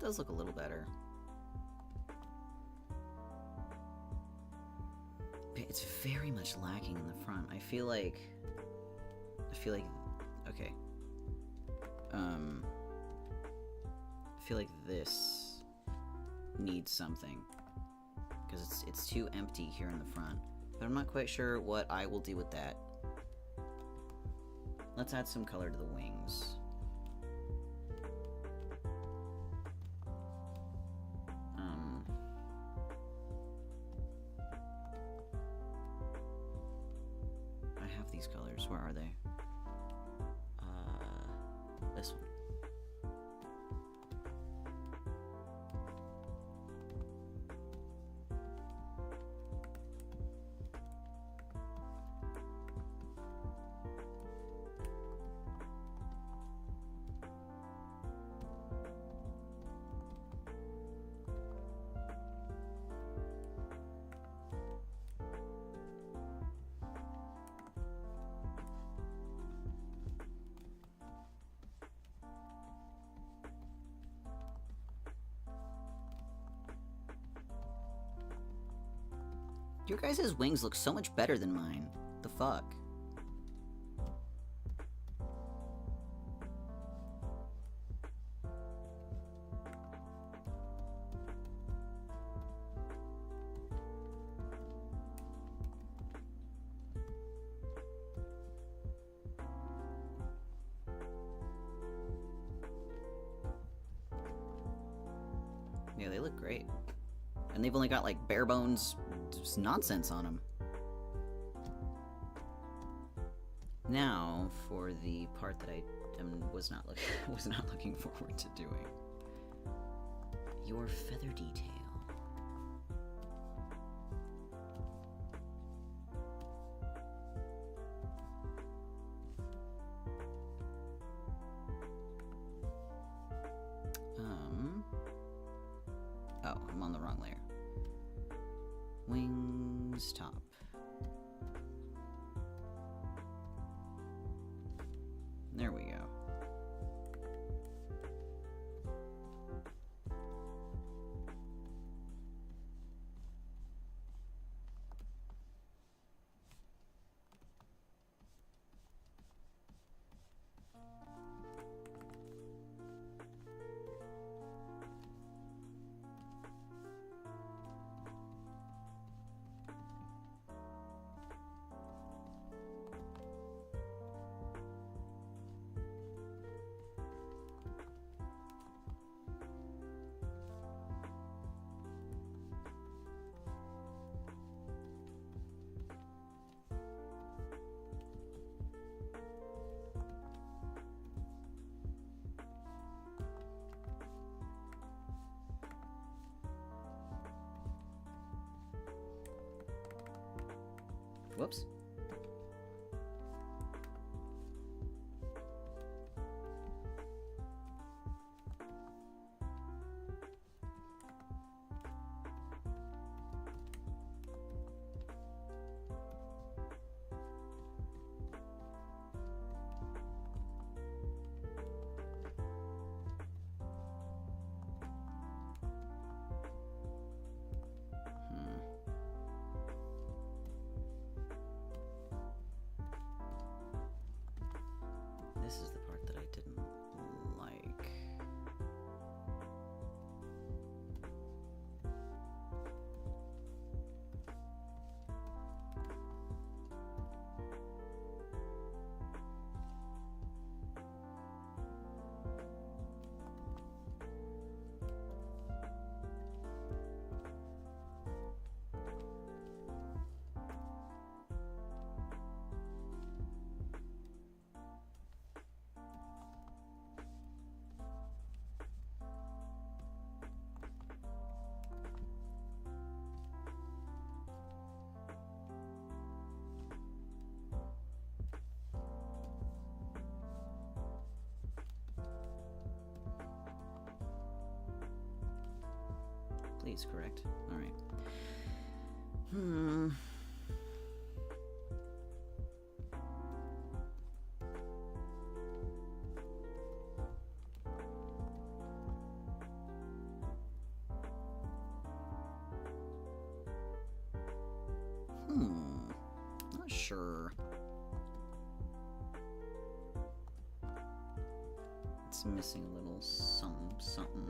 does look a little better. It's very much lacking in the front. I feel like, okay. I feel like this needs something, because it's too empty here in the front. But I'm not quite sure what I will do with that. Let's add some color to the wings. I have these colors. Where are they? This one. Your guys' wings look so much better than mine. The fuck? Yeah, they look great. And they've only got like bare bones just nonsense on them. Now for the part that I was not looking forward to doing. Your feather detail. Oh, I'm on the wrong layer. Wings top. There we go. Whoops. This is the part that I didn't like. Please, correct. All right. Sure. It's missing a little something.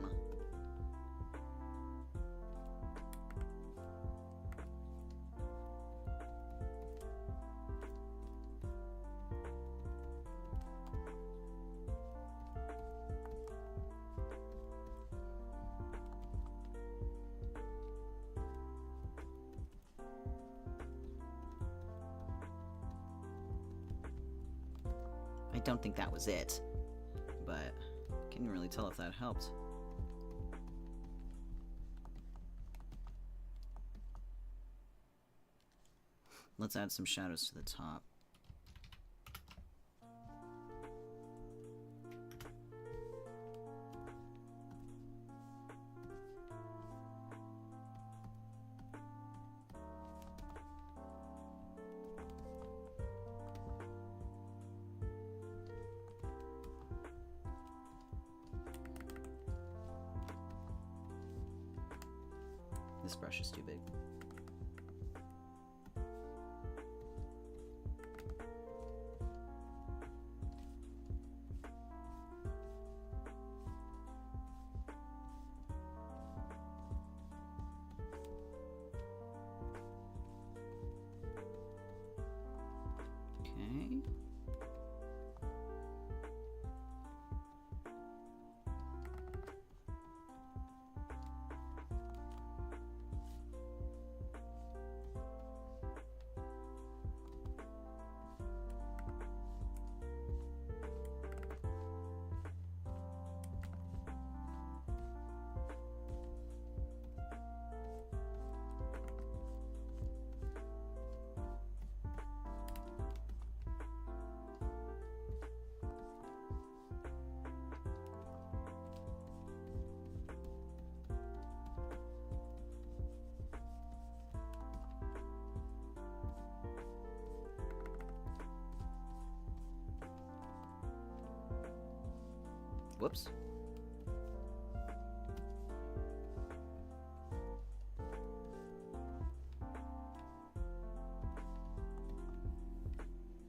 I don't think that was it, but I can't really tell if that helped. Let's add some shadows to the top. This brush is too big. Okay. Whoops.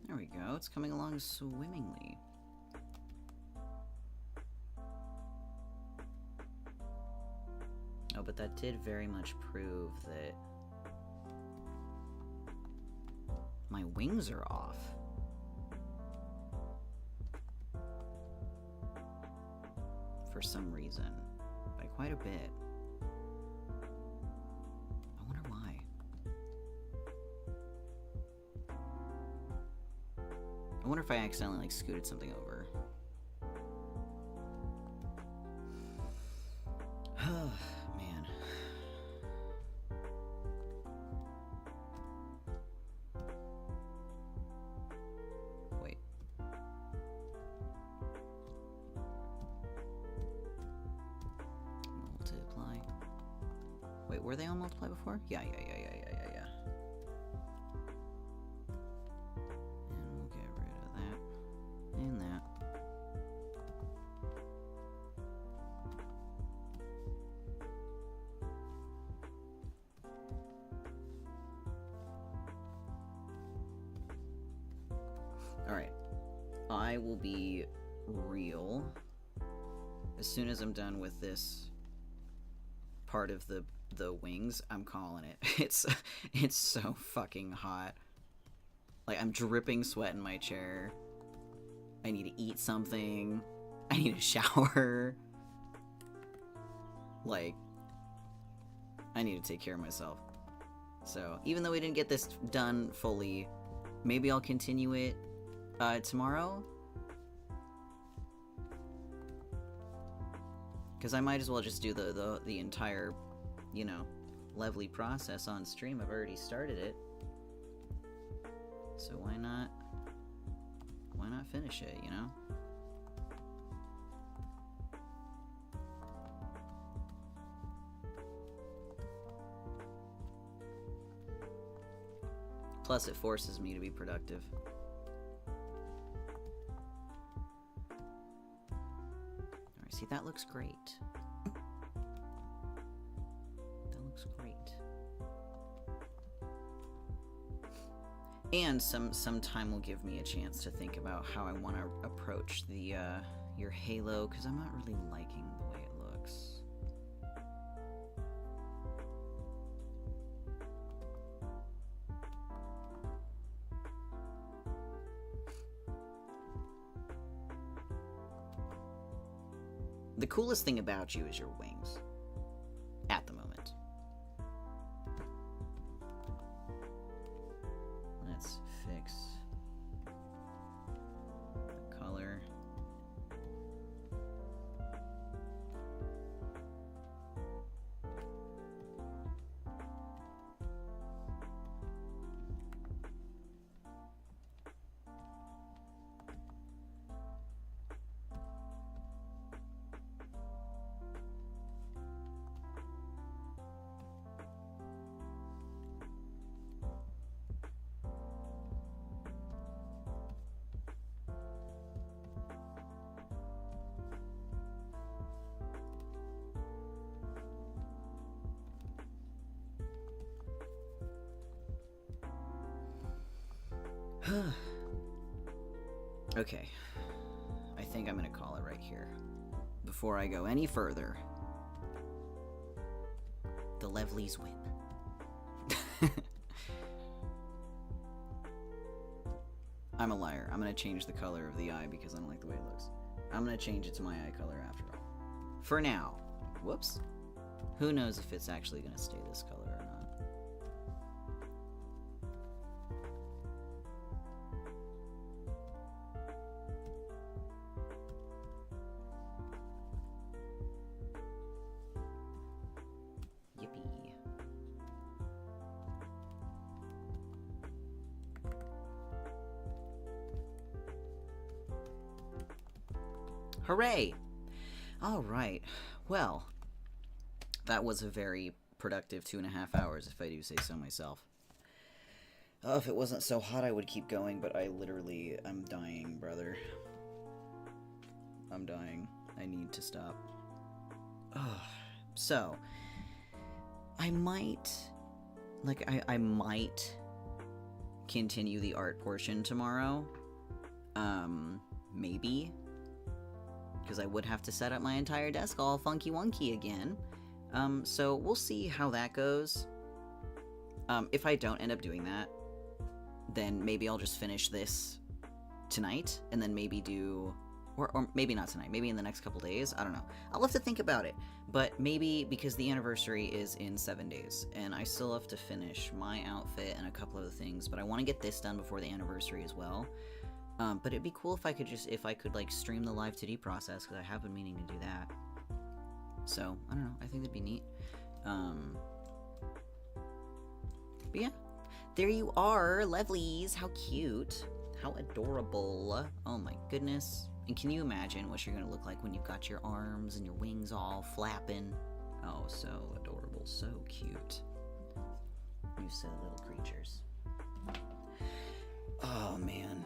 There we go. It's coming along swimmingly. Oh, but that did very much prove that my wings are off. For some reason. By quite a bit. I wonder why. I wonder if I accidentally, like, scooted something over. Man. Wait. Multiply. Wait, were they on multiply before? Yeah. And we'll get rid of that. And that. Alright. I will be real. As soon as I'm done with this part of the wings, I'm calling it. It's so fucking hot. Like, I'm dripping sweat in my chair. I need to eat something. I need a shower. Like, I need to take care of myself. So, even though we didn't get this done fully, maybe I'll continue it tomorrow. Because I might as well just do the entire, you know, Levly process on stream. I've already started it. So why not finish it, you know? Plus, it forces me to be productive. Alright, see, that looks great. That looks great. And some time will give me a chance to think about how I want to approach the your halo, because I'm not really liking the way it looks. The coolest thing about you is your wings. At the moment. Let's fix the color. Okay, I think I'm gonna call it right here. Before I go any further, the Levlies win. I'm a liar. I'm gonna change the color of the eye because I don't like the way it looks. I'm gonna change it to my eye color after all. For now. Whoops. Who knows if it's actually gonna stay this color or not. Hooray! Alright, well, that was a very productive 2.5 hours, if I do say so myself. Oh, if it wasn't so hot, I would keep going, but I'm dying, brother. I'm dying. I need to stop. Oh, so, I might continue the art portion tomorrow. Maybe. Because I would have to set up my entire desk all funky wonky again. So we'll see how that goes. If I don't end up doing that, then maybe I'll just finish this tonight, and then maybe do, or maybe not tonight, maybe in the next couple days, I don't know. I'll have to think about it, but maybe because the anniversary is in 7 days, and I still have to finish my outfit and a couple other things, but I want to get this done before the anniversary as well. But it'd be cool if I could like stream the live 2D process, because I have been meaning to do that. So, I don't know, I think that'd be neat. But yeah, there you are, Levlies, how cute, how adorable, oh my goodness. And can you imagine what you're gonna look like when you've got your arms and your wings all flapping? Oh, so adorable, so cute. You silly little creatures. Oh man.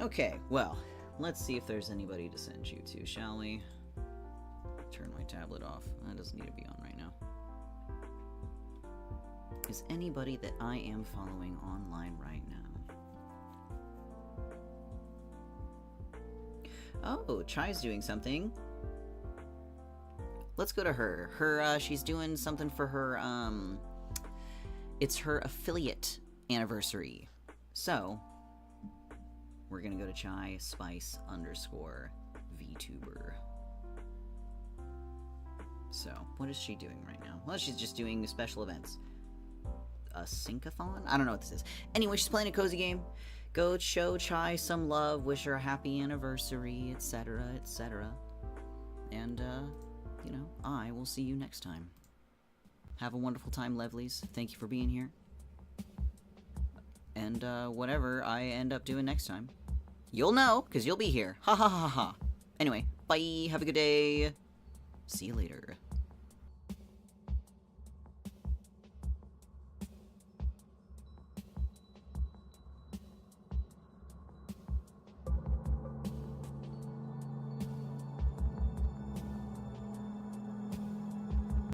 Okay, well, let's see if there's anybody to send you to, shall we? Turn my tablet off. That doesn't need to be on right now. Is anybody that I am following online right now? Oh, Chai's doing something. Let's go to her. She's doing something for her, it's her affiliate anniversary. So, we're gonna go to Chai Spice _ VTuber. So, what is she doing right now? Well, she's just doing special events. A syncathon? I don't know what this is. Anyway, she's playing a cozy game. Go show Chai some love, wish her a happy anniversary, etc., etc. And, you know, I will see you next time. Have a wonderful time, Levlies. Thank you for being here. And, whatever I end up doing next time, you'll know, because you'll be here. Ha ha ha ha. Anyway, bye. Have a good day. See you later.